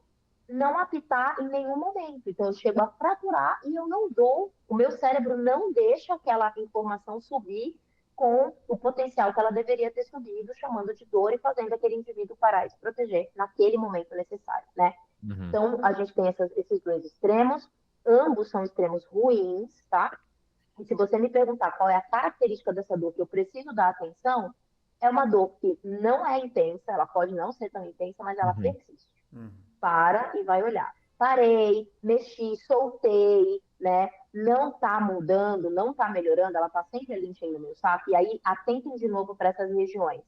não apitar em nenhum momento. Então eu chego a fraturar e eu não dou, o meu cérebro não deixa aquela informação subir com o potencial que ela deveria ter subido, chamando de dor e fazendo aquele indivíduo parar e se proteger naquele momento necessário, né? Então, a gente tem esses dois extremos, ambos são extremos ruins, tá? E se você me perguntar qual é a característica dessa dor que eu preciso dar atenção, é uma dor que não é intensa, ela pode não ser tão intensa, mas ela persiste. Para e vai olhar. Parei, mexi, soltei, né? Não tá mudando, não tá melhorando, ela tá sempre ali enchendo o meu saco. E aí, atentem de novo para essas regiões.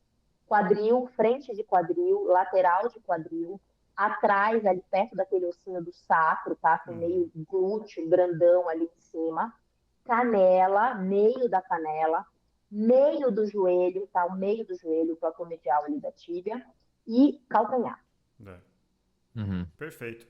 Quadril, frente de quadril, lateral de quadril, atrás, ali perto daquele ossinho do sacro, tá? Assim, meio glúteo, grandão ali em cima. Canela, meio da canela, meio do joelho, tá? O meio do joelho, o platô medial ali da tíbia. E calcanhar. Perfeito.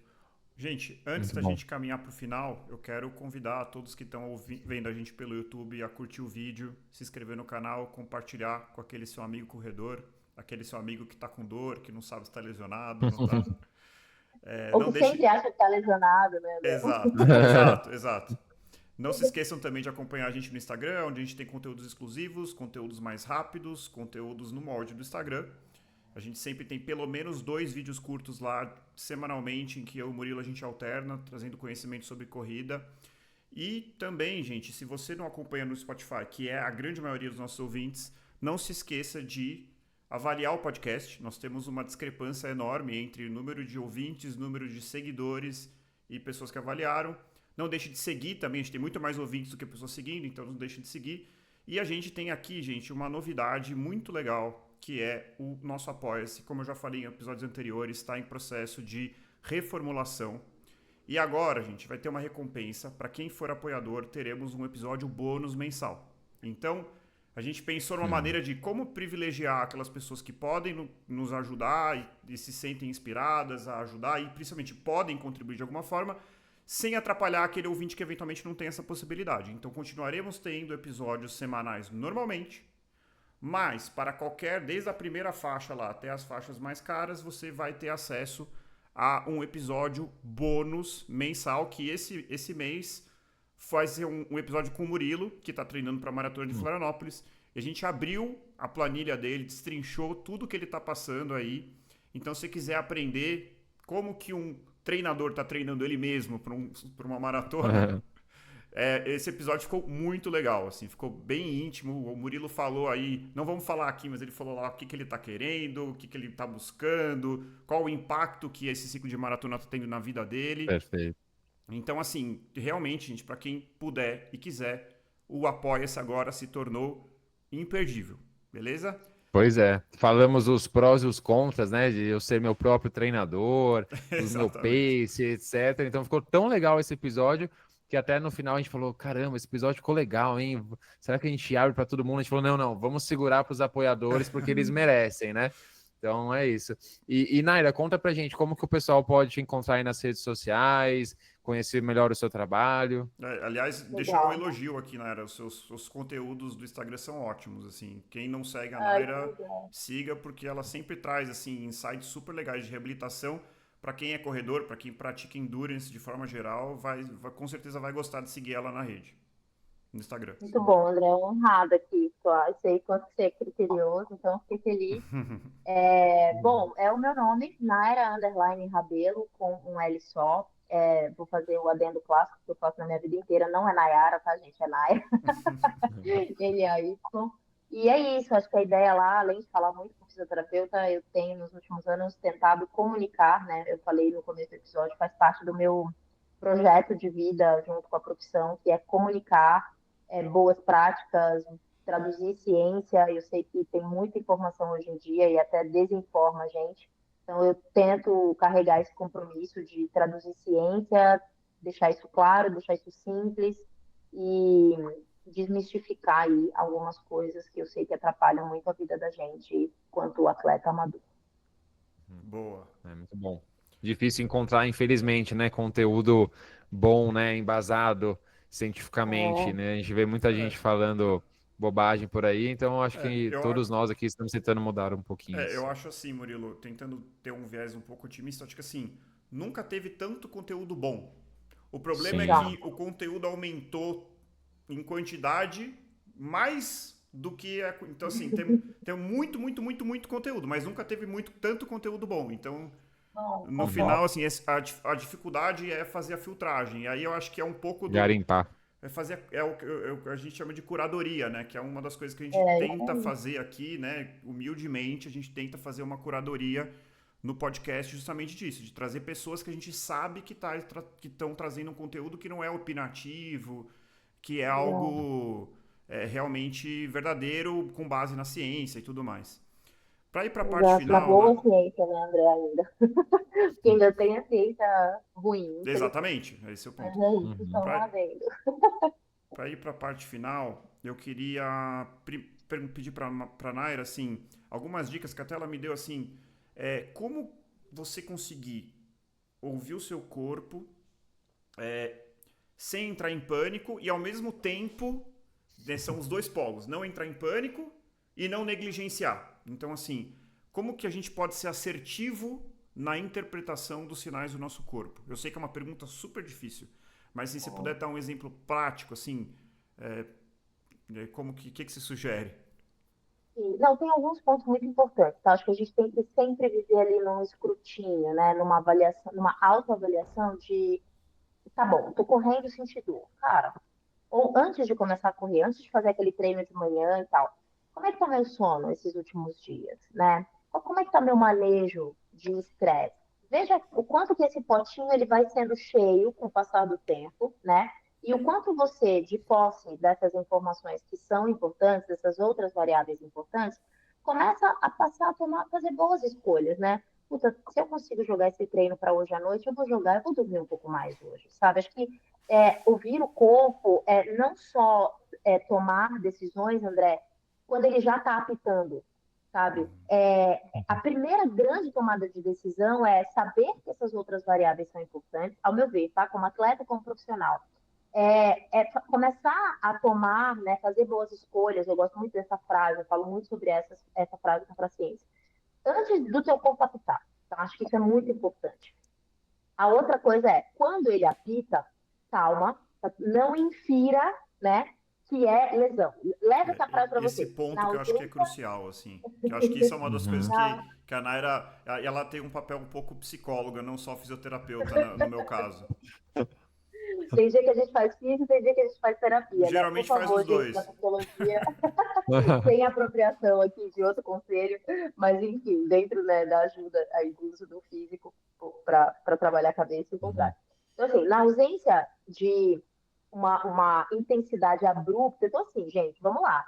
Gente, antes da gente caminhar para o final, eu quero convidar todos que estão vendo a gente pelo YouTube a curtir o vídeo, se inscrever no canal, compartilhar com aquele seu amigo corredor, aquele seu amigo que está com dor, que não sabe se está lesionado, não tá. Ou que sempre acha que está lesionado, né? Exato. Não se esqueçam também de acompanhar a gente no Instagram, onde a gente tem conteúdos exclusivos, conteúdos mais rápidos, conteúdos no molde do Instagram. A gente sempre tem pelo menos 2 vídeos curtos lá, semanalmente, em que eu e o Murilo a gente alterna, trazendo conhecimento sobre corrida. E também, gente, se você não acompanha no Spotify, que é a grande maioria dos nossos ouvintes, não se esqueça de avaliar o podcast. Nós temos uma discrepância enorme entre o número de ouvintes, número de seguidores e pessoas que avaliaram. Não deixe de seguir também, a gente tem muito mais ouvintes do que pessoas seguindo, então não deixe de seguir. E a gente tem aqui, gente, uma novidade muito legal, que é o nosso Apoia-se. Como eu já falei em episódios anteriores, está em processo de reformulação. E agora, gente, vai ter uma recompensa. Para quem for apoiador, teremos um episódio bônus mensal. Então, a gente pensou numa maneira de como privilegiar aquelas pessoas que podem nos ajudar e se sentem inspiradas a ajudar e principalmente podem contribuir de alguma forma, sem atrapalhar aquele ouvinte que eventualmente não tem essa possibilidade. Então, continuaremos tendo episódios semanais normalmente, mas para desde a primeira faixa lá até as faixas mais caras, você vai ter acesso a um episódio bônus mensal, que esse mês vai ser um episódio com o Murilo, que está treinando para a Maratona de Florianópolis. E a gente abriu a planilha dele, destrinchou tudo que ele está passando aí. Então, se você quiser aprender como que um treinador está treinando ele mesmo para uma maratona. Esse episódio ficou muito legal, assim, ficou bem íntimo. O Murilo falou aí, não vamos falar aqui, mas ele falou lá o que ele tá querendo, o que ele tá buscando, qual o impacto que esse ciclo de maratona tá tendo na vida dele. Perfeito. Então, assim, realmente, gente, para quem puder e quiser, o Apoia-se agora se tornou imperdível, beleza? Pois é, falamos os prós e os contras, né? De eu ser meu próprio treinador, do meu pace, etc. Então ficou tão legal esse episódio que até no final a gente falou, caramba, esse episódio ficou legal, hein? Será que a gente abre para todo mundo? A gente falou, não, vamos segurar para os apoiadores porque eles merecem, né? Então é isso. E Naira, conta pra gente como que o pessoal pode te encontrar aí nas redes sociais, conhecer melhor o seu trabalho. Aliás, deixa um elogio aqui, Naira. Os conteúdos do Instagram são ótimos, assim. Quem não segue a Naira, siga, porque ela sempre traz, assim, insights super legais de reabilitação. Para quem é corredor, para quem pratica endurance de forma geral, com certeza vai gostar de seguir ela na rede, no Instagram. Muito bom, André. Honrada aqui. Sei quanto você é criterioso, então fiquei feliz. Bom, é o meu nome, Naira _Rabelo, com um L só. Vou fazer o adendo clássico que eu faço na minha vida inteira. Não é Nayara, tá, gente? É Naira. Ele é Y. E é isso, acho que a ideia lá, além de falar muito com fisioterapeuta, eu tenho nos últimos anos tentado comunicar, né? Eu falei no começo do episódio, faz parte do meu projeto de vida junto com a profissão, que é comunicar boas práticas, traduzir ciência. Eu sei que tem muita informação hoje em dia e até desinforma a gente. Então eu tento carregar esse compromisso de traduzir ciência, deixar isso claro, deixar isso simples e desmistificar aí algumas coisas que eu sei que atrapalham muito a vida da gente quanto atleta amador. Boa. É muito bom. Difícil encontrar, infelizmente, né, conteúdo bom, né, embasado cientificamente, né? A gente vê muita gente falando bobagem por aí, então acho que todos nós aqui estamos tentando mudar um pouquinho isso. Eu acho assim, Murilo, tentando ter um viés um pouco otimista, acho que assim, nunca teve tanto conteúdo bom. O problema é que o conteúdo aumentou em quantidade mais do que... Então, assim, tem muito conteúdo, mas nunca teve tanto conteúdo bom. Então, no final, assim, a dificuldade é fazer a filtragem. E aí eu acho que é um pouco do... Garimpar. O que a gente chama de curadoria, né? Que é uma das coisas que a gente tenta fazer aqui, né? Humildemente, a gente tenta fazer uma curadoria no podcast justamente disso, de trazer pessoas que a gente sabe que estão trazendo um conteúdo que não é opinativo, que é algo realmente verdadeiro, com base na ciência e tudo mais. Para ir para a parte final... Na boa ciência, né, André, ainda. Porque ainda tem a ciência ruim. Exatamente, esse é o ponto. Mas é isso, estão lá vendo. Para ir para a parte final, eu queria pedir para a Naira, assim, algumas dicas que até ela me deu, assim, como você conseguir ouvir o seu corpo sem entrar em pânico e, ao mesmo tempo, são os dois polos, não entrar em pânico e não negligenciar. Então, assim, como que a gente pode ser assertivo na interpretação dos sinais do nosso corpo? Eu sei que é uma pergunta super difícil, mas se você puder dar um exemplo prático, assim, como que você sugere? Não, tem alguns pontos muito importantes, tá? Acho que a gente tem que sempre viver ali num escrutínio, né? Numa avaliação, numa autoavaliação de, tá bom, tô correndo e senti dor. Cara, ou antes de começar a correr, antes de fazer aquele treino de manhã e tal, como é que tá meu sono esses últimos dias, né? Como é que tá meu manejo de estresse? Veja o quanto que esse potinho ele vai sendo cheio com o passar do tempo, né? E o quanto você, de posse dessas informações que são importantes, dessas outras variáveis importantes, começa a passar a fazer boas escolhas, né? Puta, se eu consigo jogar esse treino para hoje à noite, eu vou jogar, eu vou dormir um pouco mais hoje, sabe? Acho que ouvir o corpo, não só tomar decisões, André, quando ele já está apitando, sabe? A primeira grande tomada de decisão é saber que essas outras variáveis são importantes, ao meu ver, tá? Como atleta, como profissional. Começar a tomar, né, fazer boas escolhas. Eu gosto muito dessa frase, eu falo muito sobre essa frase com a ciência. Antes do teu corpo apitar, tá? Acho que isso é muito importante. A outra coisa é, quando ele apita, calma, não infira, né, que é lesão. Leva essa frase para você. Esse ponto que eu acho que é crucial, assim. Eu acho que isso é uma das coisas que Que a Naira, ela tem um papel um pouco psicóloga, não só fisioterapeuta, no meu caso. Tem dia que a gente faz física, tem dia que a gente faz terapia, né? Por Geralmente faz favor, os gente da dois. psicologia, sem apropriação aqui de outro conselho, mas enfim, dentro, né, da ajuda aí do uso do físico para trabalhar a cabeça e o Uhum. contrário. Então, assim, na ausência de uma intensidade abrupta, então assim, gente, vamos lá.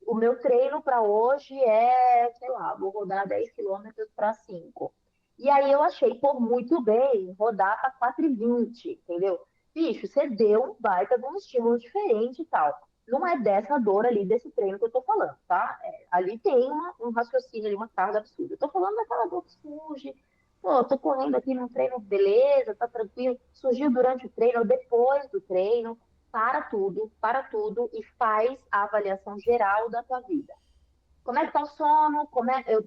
O meu treino para hoje é, sei lá, vou rodar 10 quilômetros para 5. E aí eu achei, por muito bem, rodar para 4,20, entendeu? Bicho, você deu um baita de um estímulo diferente e tal. Não é dessa dor ali, desse treino que eu tô falando, tá? Ali tem um raciocínio ali, uma carga absurda. Eu tô falando daquela dor que surge. Pô, tô correndo aqui num treino, beleza, tá tranquilo. Surgiu durante o treino ou depois do treino. Para tudo e faz a avaliação geral da tua vida. Como é que tá o sono?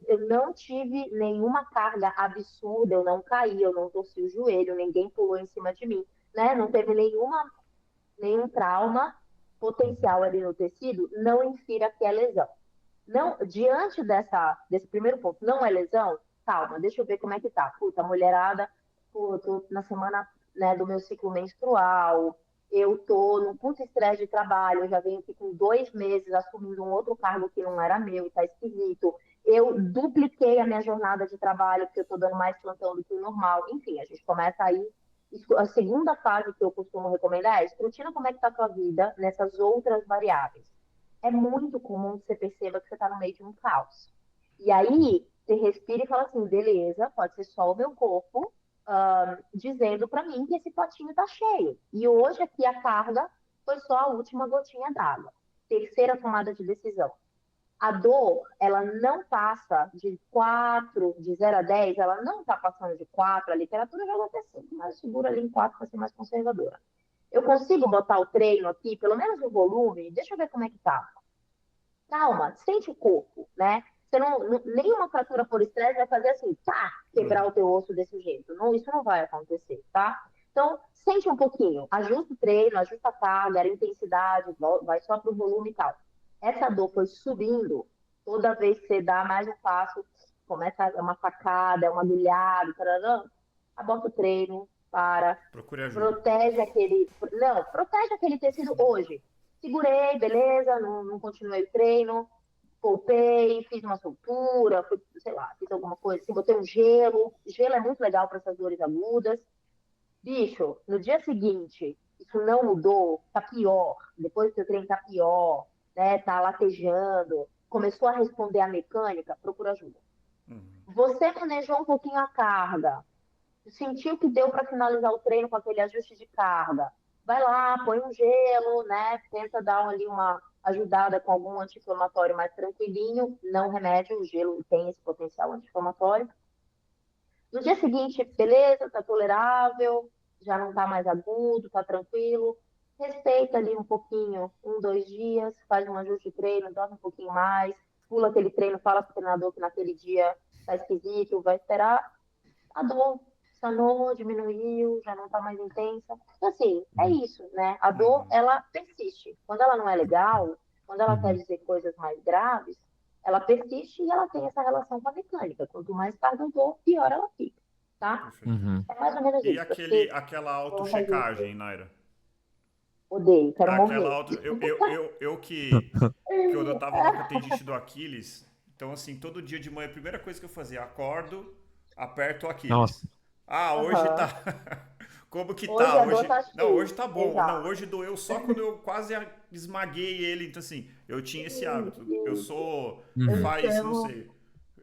Eu não tive nenhuma carga absurda, eu não caí, eu não torci o joelho, ninguém pulou em cima de mim, né? Não teve nenhum trauma potencial ali no tecido, não infira que é lesão. Não, diante desse primeiro ponto, não é lesão? Calma, deixa eu ver como é que tá. Puta, mulherada, pô, tô na semana, né, do meu ciclo menstrual, eu tô num puto estresse de trabalho, eu já venho aqui com 2 meses assumindo um outro cargo que não era meu, tá esquisito. Eu dupliquei a minha jornada de trabalho, porque eu tô dando mais plantão do que o normal. Enfim, a gente começa aí. A segunda fase que eu costumo recomendar é escrutina como é que tá a tua vida nessas outras variáveis. É muito comum que você perceba que você está no meio de um caos. E aí, você respira e fala assim, beleza, pode ser só o meu corpo dizendo para mim que esse potinho está cheio. E hoje aqui a carga foi só a última gotinha d'água. Terceira tomada de decisão. A dor, ela não passa de 4, de 0 a 10, ela não está passando de 4, a literatura joga até 5, mas segura ali em 4 para ser mais conservadora. Eu consigo botar o treino aqui, pelo menos o volume, deixa eu ver como é que tá. Calma, sente o corpo, né? Você nenhuma fratura por estresse vai fazer assim, tá, quebrar o teu osso desse jeito. Não, isso não vai acontecer, tá? Então, sente um pouquinho, ajusta o treino, ajusta a carga, a intensidade, vai só pro volume e tal. Essa dor foi subindo, toda vez que você dá mais um passo, começa uma facada, uma agulhada, tarará, aborta o treino, para, Procure ajuda. protege aquele. Não, protege aquele tecido hoje. Segurei, beleza, não continuei o treino, poupei, fiz uma soltura, sei lá, fiz alguma coisa assim, botei um gelo. Gelo é muito legal para essas dores agudas. Bicho, no dia seguinte, isso não mudou, tá pior. Depois do seu treino tá pior, né? Tá latejando, começou a responder à mecânica, procura ajuda. Você manejou um pouquinho a carga, sentiu que deu para finalizar o treino com aquele ajuste de carga, vai lá, põe um gelo, né? Tenta dar ali uma ajudada com algum anti-inflamatório mais tranquilinho, não remédio, o gelo tem esse potencial anti-inflamatório. No dia seguinte, beleza, tá tolerável, já não tá mais agudo, tá tranquilo. Respeita ali um pouquinho, 2 dias, faz um ajuste de treino, dorme um pouquinho mais, pula aquele treino, fala pro treinador que naquele dia tá esquisito, vai esperar a dor sanou, diminuiu, já não está mais intensa. Então, assim, é isso, né? A dor, ela persiste. Quando ela não é legal, quando ela quer Uhum. dizer coisas mais graves, ela persiste e ela tem essa relação com a mecânica. Quanto mais carga eu dou, pior ela fica, tá? Perfeito. Uhum. É mais ou menos E isso. Acho que aquela vou fazer autochecagem, isso. Naira? Odeio, quero Aquela morrer. auto. Que quando eu tava lá com a tendinite do Aquiles, então assim, todo dia de manhã, a primeira coisa que eu fazia, acordo, aperto o Aquiles. Nossa. Ah, hoje tá. Uhum. Como que Hoje tá? a dor tá Não, cheia. hoje tá bom. Não, Exato. hoje doeu só quando eu quase esmaguei ele. Então, assim, eu tinha esse hábito. Eu Isso. sou. Eu Uhum. Faz, não chamo. sei.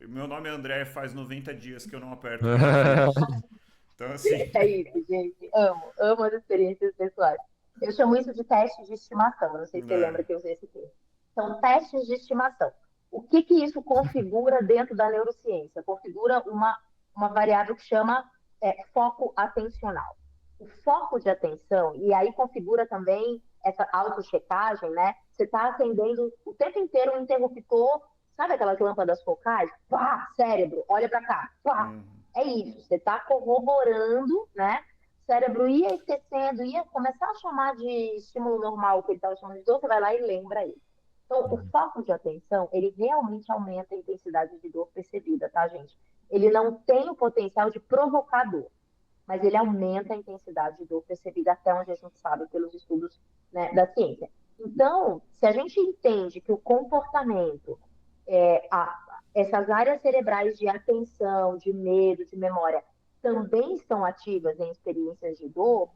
Meu nome é André, faz 90 dias que eu não aperto o meu Aquiles. Então, assim. É isso, gente. Amo as experiências pessoais. Eu chamo isso de teste de estimação. Não sei se você lembra É. que eu usei esse termo. São testes de estimação. O que que isso configura dentro da neurociência? Configura uma variável que chama foco atencional. O foco de atenção, e aí configura também essa autochecagem, né? Você está acendendo o tempo inteiro um interruptor, sabe aquelas lâmpadas focais? Pá, cérebro, olha para cá. Pá, é isso, você está corroborando, né? O cérebro ia esquecendo, ia começar a chamar de estímulo normal, que ele estava chamando de dor, você vai lá e lembra ele. Então, o foco de atenção, ele realmente aumenta a intensidade de dor percebida, tá, gente? Ele não tem o potencial de provocar dor, mas ele aumenta a intensidade de dor percebida até onde a gente sabe pelos estudos, né, da ciência. Então, se a gente entende que o comportamento, essas áreas cerebrais de atenção, de medo, de memória, também estão ativas em experiências de dor,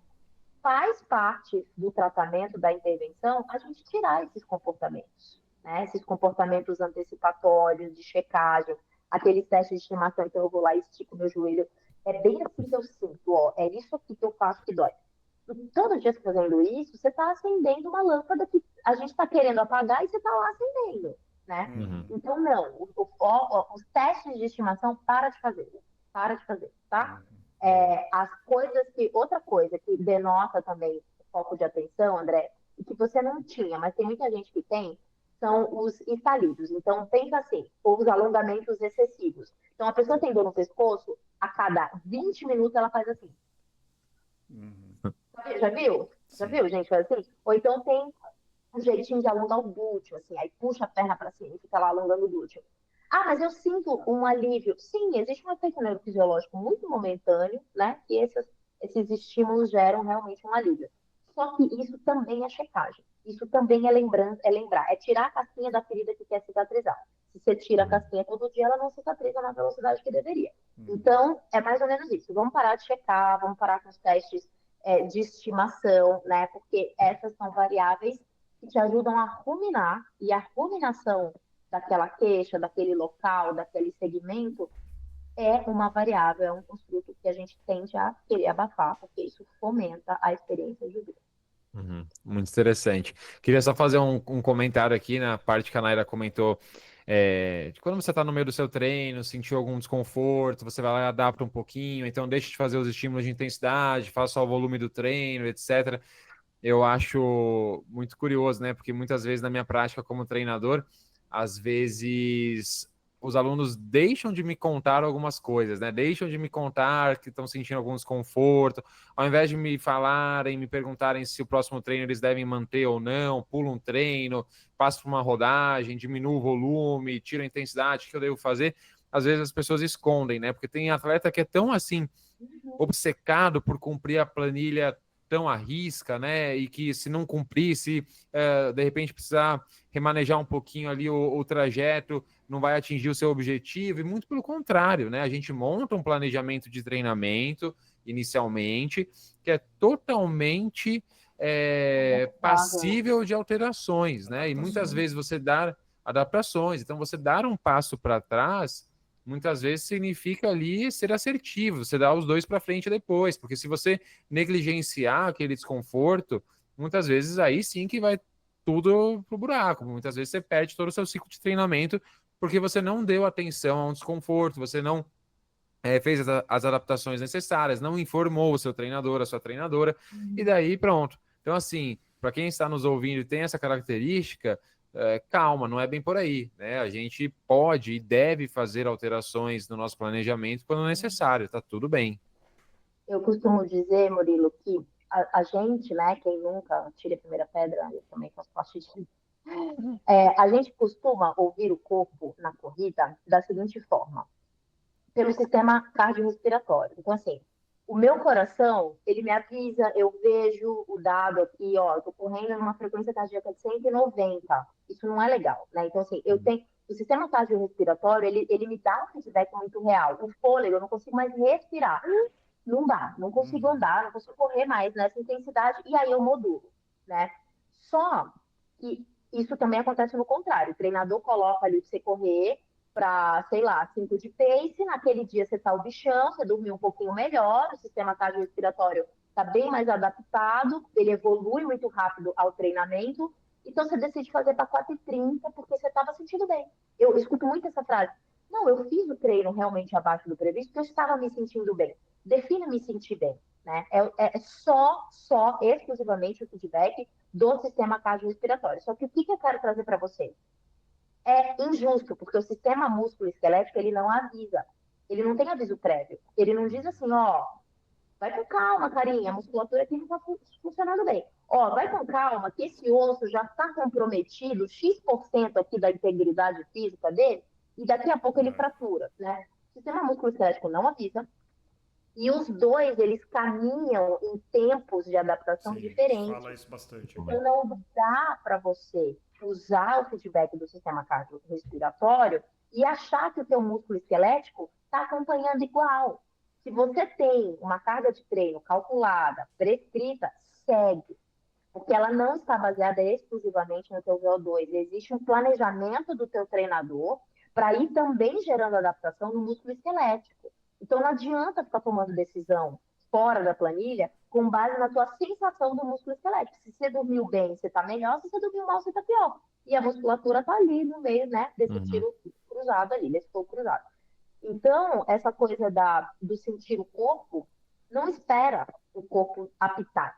faz parte do tratamento, da intervenção, a gente tirar esses comportamentos, né? Esses comportamentos antecipatórios, de checagem, aqueles testes de estimação, então eu vou lá e estico meu joelho. É bem assim que eu sinto, ó, é isso aqui que eu faço que dói. E todo dia fazendo isso, você está acendendo uma lâmpada que a gente está querendo apagar e você está lá acendendo, né? Uhum. Então, não, os testes de estimação, para de fazer, tá? As coisas que, outra coisa que denota também o foco de atenção, André, e que você não tinha, mas tem muita gente que tem, são os estalidos. Então, pensa assim, ou os alongamentos excessivos. Então, a pessoa tem dor no pescoço, a cada 20 minutos ela faz assim. Já viu? Já Sim. viu, gente? Faz assim? Ou então tem um jeitinho de alongar o glúteo, assim, aí puxa a perna para cima e fica lá alongando o glúteo. Ah, mas eu sinto um alívio. Sim, existe um efeito neurofisiológico muito momentâneo, né? Que esses estímulos geram realmente um alívio. Só que isso também é checagem. Isso também é lembrar, é tirar a casquinha da ferida que quer cicatrizar. Se você tira a casquinha todo dia, ela não cicatriza na velocidade que deveria. Então, é mais ou menos isso. Vamos parar de checar, vamos parar com os testes de estimação, né? Porque essas são variáveis que te ajudam a ruminar, e a ruminação daquela queixa, daquele local, daquele segmento, é uma variável, é um construto que a gente tende a querer abafar, porque isso fomenta a experiência de vida. Uhum. Muito interessante. Queria só fazer um comentário aqui na parte que a Naira comentou. De quando você está no meio do seu treino, sentiu algum desconforto, você vai lá e adapta um pouquinho, então deixa de fazer os estímulos de intensidade, faz só o volume do treino, etc. Eu acho muito curioso, né? Porque muitas vezes na minha prática como treinador, às vezes os alunos deixam de me contar algumas coisas, né? Deixam de me contar que estão sentindo algum desconforto, ao invés de me falarem, me perguntarem se o próximo treino eles devem manter ou não, pulam um treino, passo por uma rodagem, diminuo o volume, tiro a intensidade, o que eu devo fazer? Às vezes as pessoas escondem, né? Porque tem atleta que é tão assim obcecado por cumprir a planilha tão à risca, né? E que se não cumprisse, de repente precisar remanejar um pouquinho ali o trajeto, não vai atingir o seu objetivo, e muito pelo contrário, né? A gente monta um planejamento de treinamento inicialmente, que é totalmente passível de alterações, né? E muitas vezes você dá adaptações, então você dar um passo para trás muitas vezes significa ali ser assertivo, você dá os dois para frente depois, porque se você negligenciar aquele desconforto, muitas vezes aí sim que vai tudo pro buraco. Muitas vezes você perde todo o seu ciclo de treinamento porque você não deu atenção a um desconforto, você não fez as adaptações necessárias, não informou o seu treinador, a sua treinadora, e daí pronto. Então, assim, para quem está nos ouvindo e tem essa característica, calma, não é bem por aí, né? A gente pode e deve fazer alterações no nosso planejamento quando necessário, tá tudo bem. Eu costumo dizer, Murilo, que a gente, né, quem nunca tira a primeira pedra, eu também faço parte disso, a gente costuma ouvir o corpo na corrida da seguinte forma: pelo sistema cardiorrespiratório. Então, assim, o meu coração, ele me avisa, eu vejo o dado aqui, ó, eu tô correndo numa frequência cardíaca de 190. Isso não é legal, né? Então, assim, eu tenho... O sistema cardiorrespiratório, ele me dá um feedback muito real. O fôlego, eu não consigo mais respirar. Não dá, não consigo andar, não consigo correr mais nessa intensidade, e aí eu modulo, né? Só que isso também acontece no contrário. O treinador coloca ali pra você correr para, sei lá, 5 de pace, naquele dia você tá o bichão, você dormiu um pouquinho melhor, o sistema cardiorrespiratório está bem mais adaptado, ele evolui muito rápido ao treinamento, então você decide fazer para 4h30 porque você estava sentindo bem. Eu escuto muito essa frase: não, eu fiz o treino realmente abaixo do previsto porque eu estava me sentindo bem. Defina me sentir bem, né? É só, exclusivamente o feedback do sistema cardiorrespiratório. Só que o que eu quero trazer para vocês? É injusto, porque o sistema músculo-esquelético, ele não avisa. Ele não tem aviso prévio. Ele não diz assim, ó, vai com calma, carinha, a musculatura aqui não está funcionando bem. Ó, vai com calma, que esse osso já está comprometido, X% aqui da integridade física dele, e daqui a pouco ele fratura, né? O sistema musculoesquelético não avisa, e os dois, eles caminham em tempos de adaptação diferentes. Fala isso bastante. Então, não dá para você usar o feedback do sistema cardiorrespiratório e achar que o teu músculo esquelético está acompanhando igual. Se você tem uma carga de treino calculada, prescrita, segue. Porque ela não está baseada exclusivamente no teu VO2. Existe um planejamento do teu treinador para ir também gerando adaptação no músculo esquelético. Então, não adianta ficar tomando decisão fora da planilha com base na tua sensação do músculo esquelético. Se você dormiu bem, você está melhor. Se você dormiu mal, você está pior. E a musculatura está ali no meio, né, desse tiro cruzado ali, desse fogo cruzado. Então, essa coisa do sentir o corpo, não espera o corpo apitar.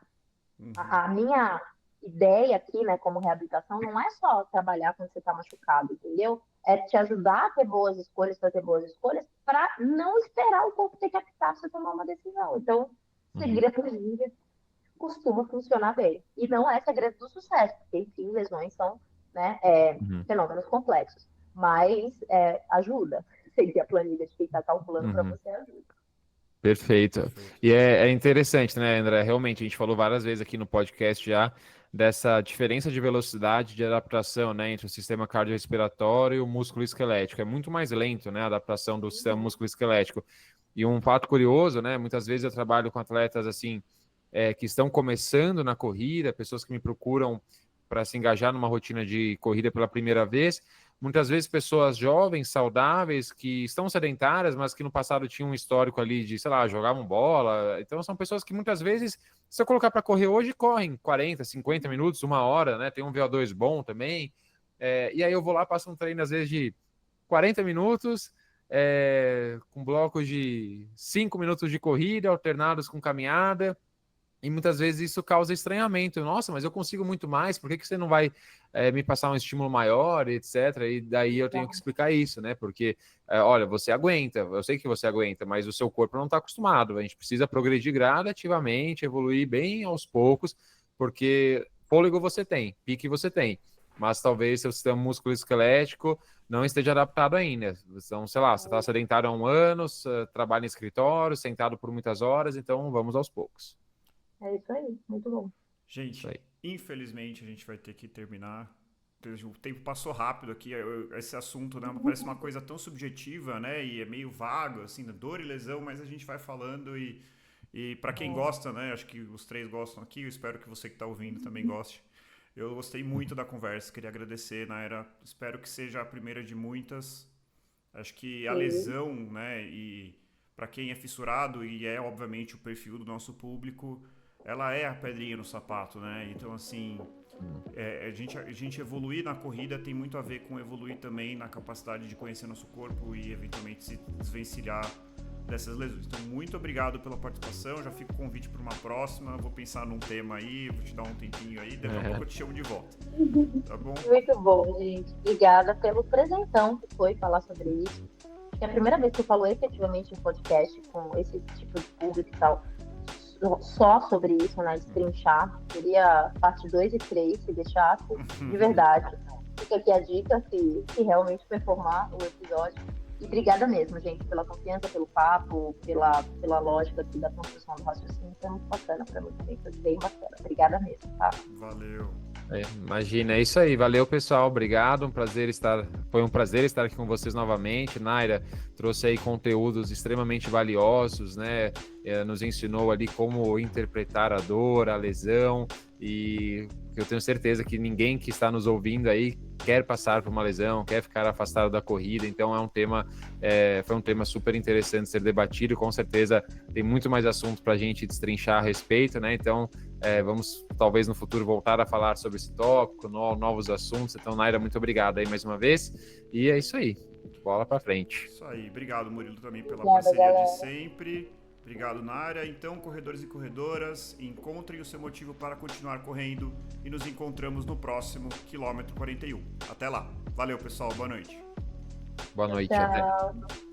A minha ideia aqui, né, como reabilitação, não é só trabalhar quando você está machucado, entendeu? É te ajudar a ter boas escolhas, fazer boas escolhas, para não esperar o corpo ter que apitar para você tomar uma decisão. Então, seguir a planilha costuma funcionar bem. E não é segredo do sucesso, porque, enfim, lesões são, né, fenômenos complexos. Mas ajuda. Seguir a planilha de quem está calculando para você ajuda. Perfeito. E é interessante, né, André? Realmente, a gente falou várias vezes aqui no podcast já dessa diferença de velocidade de adaptação, né, entre o sistema cardiorrespiratório e o músculo esquelético. É muito mais lento, né, a adaptação do sistema músculo esquelético. E um fato curioso, né, muitas vezes eu trabalho com atletas assim, que estão começando na corrida, pessoas que me procuram para se engajar numa rotina de corrida pela primeira vez. Muitas vezes pessoas jovens, saudáveis, que estão sedentárias, mas que no passado tinham um histórico ali de, sei lá, jogavam bola. Então são pessoas que muitas vezes, se eu colocar para correr hoje, correm 40, 50 minutos, 1 hora, né? Tem um VO2 bom também. E aí eu vou lá, passo um treino às vezes de 40 minutos, com blocos de 5 minutos de corrida, alternados com caminhada. E muitas vezes isso causa estranhamento. Nossa, mas eu consigo muito mais, por que você não vai me passar um estímulo maior, etc. E daí eu tenho que explicar isso, né? Porque, olha, você aguenta, eu sei que você aguenta, mas o seu corpo não está acostumado. A gente precisa progredir gradativamente, evoluir bem aos poucos, porque fôlego você tem, pique você tem, mas talvez seu sistema musculoesquelético não esteja adaptado ainda. Então, sei lá, você está sedentário há 1 ano, trabalha em escritório, sentado por muitas horas, então vamos aos poucos. É isso aí, muito bom. Gente, infelizmente a gente vai ter que terminar. O tempo passou rápido aqui, esse assunto, né, parece uma coisa tão subjetiva, né, e é meio vago, assim, dor e lesão, mas a gente vai falando e para quem gosta, né, acho que os 3 gostam aqui, eu espero que você que está ouvindo também goste. Eu gostei muito da conversa, queria agradecer, Naira, espero que seja a primeira de muitas. Acho que a lesão, né, e para quem é fissurado e é obviamente o perfil do nosso público, ela é a pedrinha no sapato, né? Então, assim, a gente evoluir na corrida tem muito a ver com evoluir também na capacidade de conhecer nosso corpo e, eventualmente, se desvencilhar dessas lesões. Então, muito obrigado pela participação. Já fica o convite para uma próxima. Vou pensar num tema aí, vou te dar um tempinho aí. Daqui a pouco eu te chamo de volta. Tá bom? Muito bom, gente. Obrigada pelo presentão que foi falar sobre isso. É a primeira vez que eu falo efetivamente em podcast com esse tipo de público e tal. Só sobre isso, né? Destrinchar. Seria parte 2 e 3, se deixasse, de verdade. Fica aqui a dica, se realmente performar o episódio. E obrigada mesmo, gente, pela confiança, pelo papo, pela lógica aqui da construção do raciocínio. Foi muito bacana pra mim também, foi bem bacana. Obrigada mesmo, tá? Valeu. Imagina, é isso aí. Valeu, pessoal. Obrigado. Foi um prazer estar aqui com vocês novamente. Naira trouxe aí conteúdos extremamente valiosos, né? Nos ensinou ali como interpretar a dor, a lesão, e eu tenho certeza que ninguém que está nos ouvindo aí quer passar por uma lesão, quer ficar afastado da corrida. Então foi um tema super interessante ser debatido. Com certeza tem muito mais assunto para a gente destrinchar a respeito, né? Então vamos talvez no futuro voltar a falar sobre esse tópico, novos assuntos. Então, Naira, muito obrigado aí mais uma vez. E é isso aí. Bola para frente. Isso aí. Obrigado, Murilo, também pela parceria de sempre. Obrigado, Naira. Então, corredores e corredoras, encontrem o seu motivo para continuar correndo e nos encontramos no próximo quilômetro 41. Até lá. Valeu, pessoal. Boa noite. Boa noite. Tchau. Até.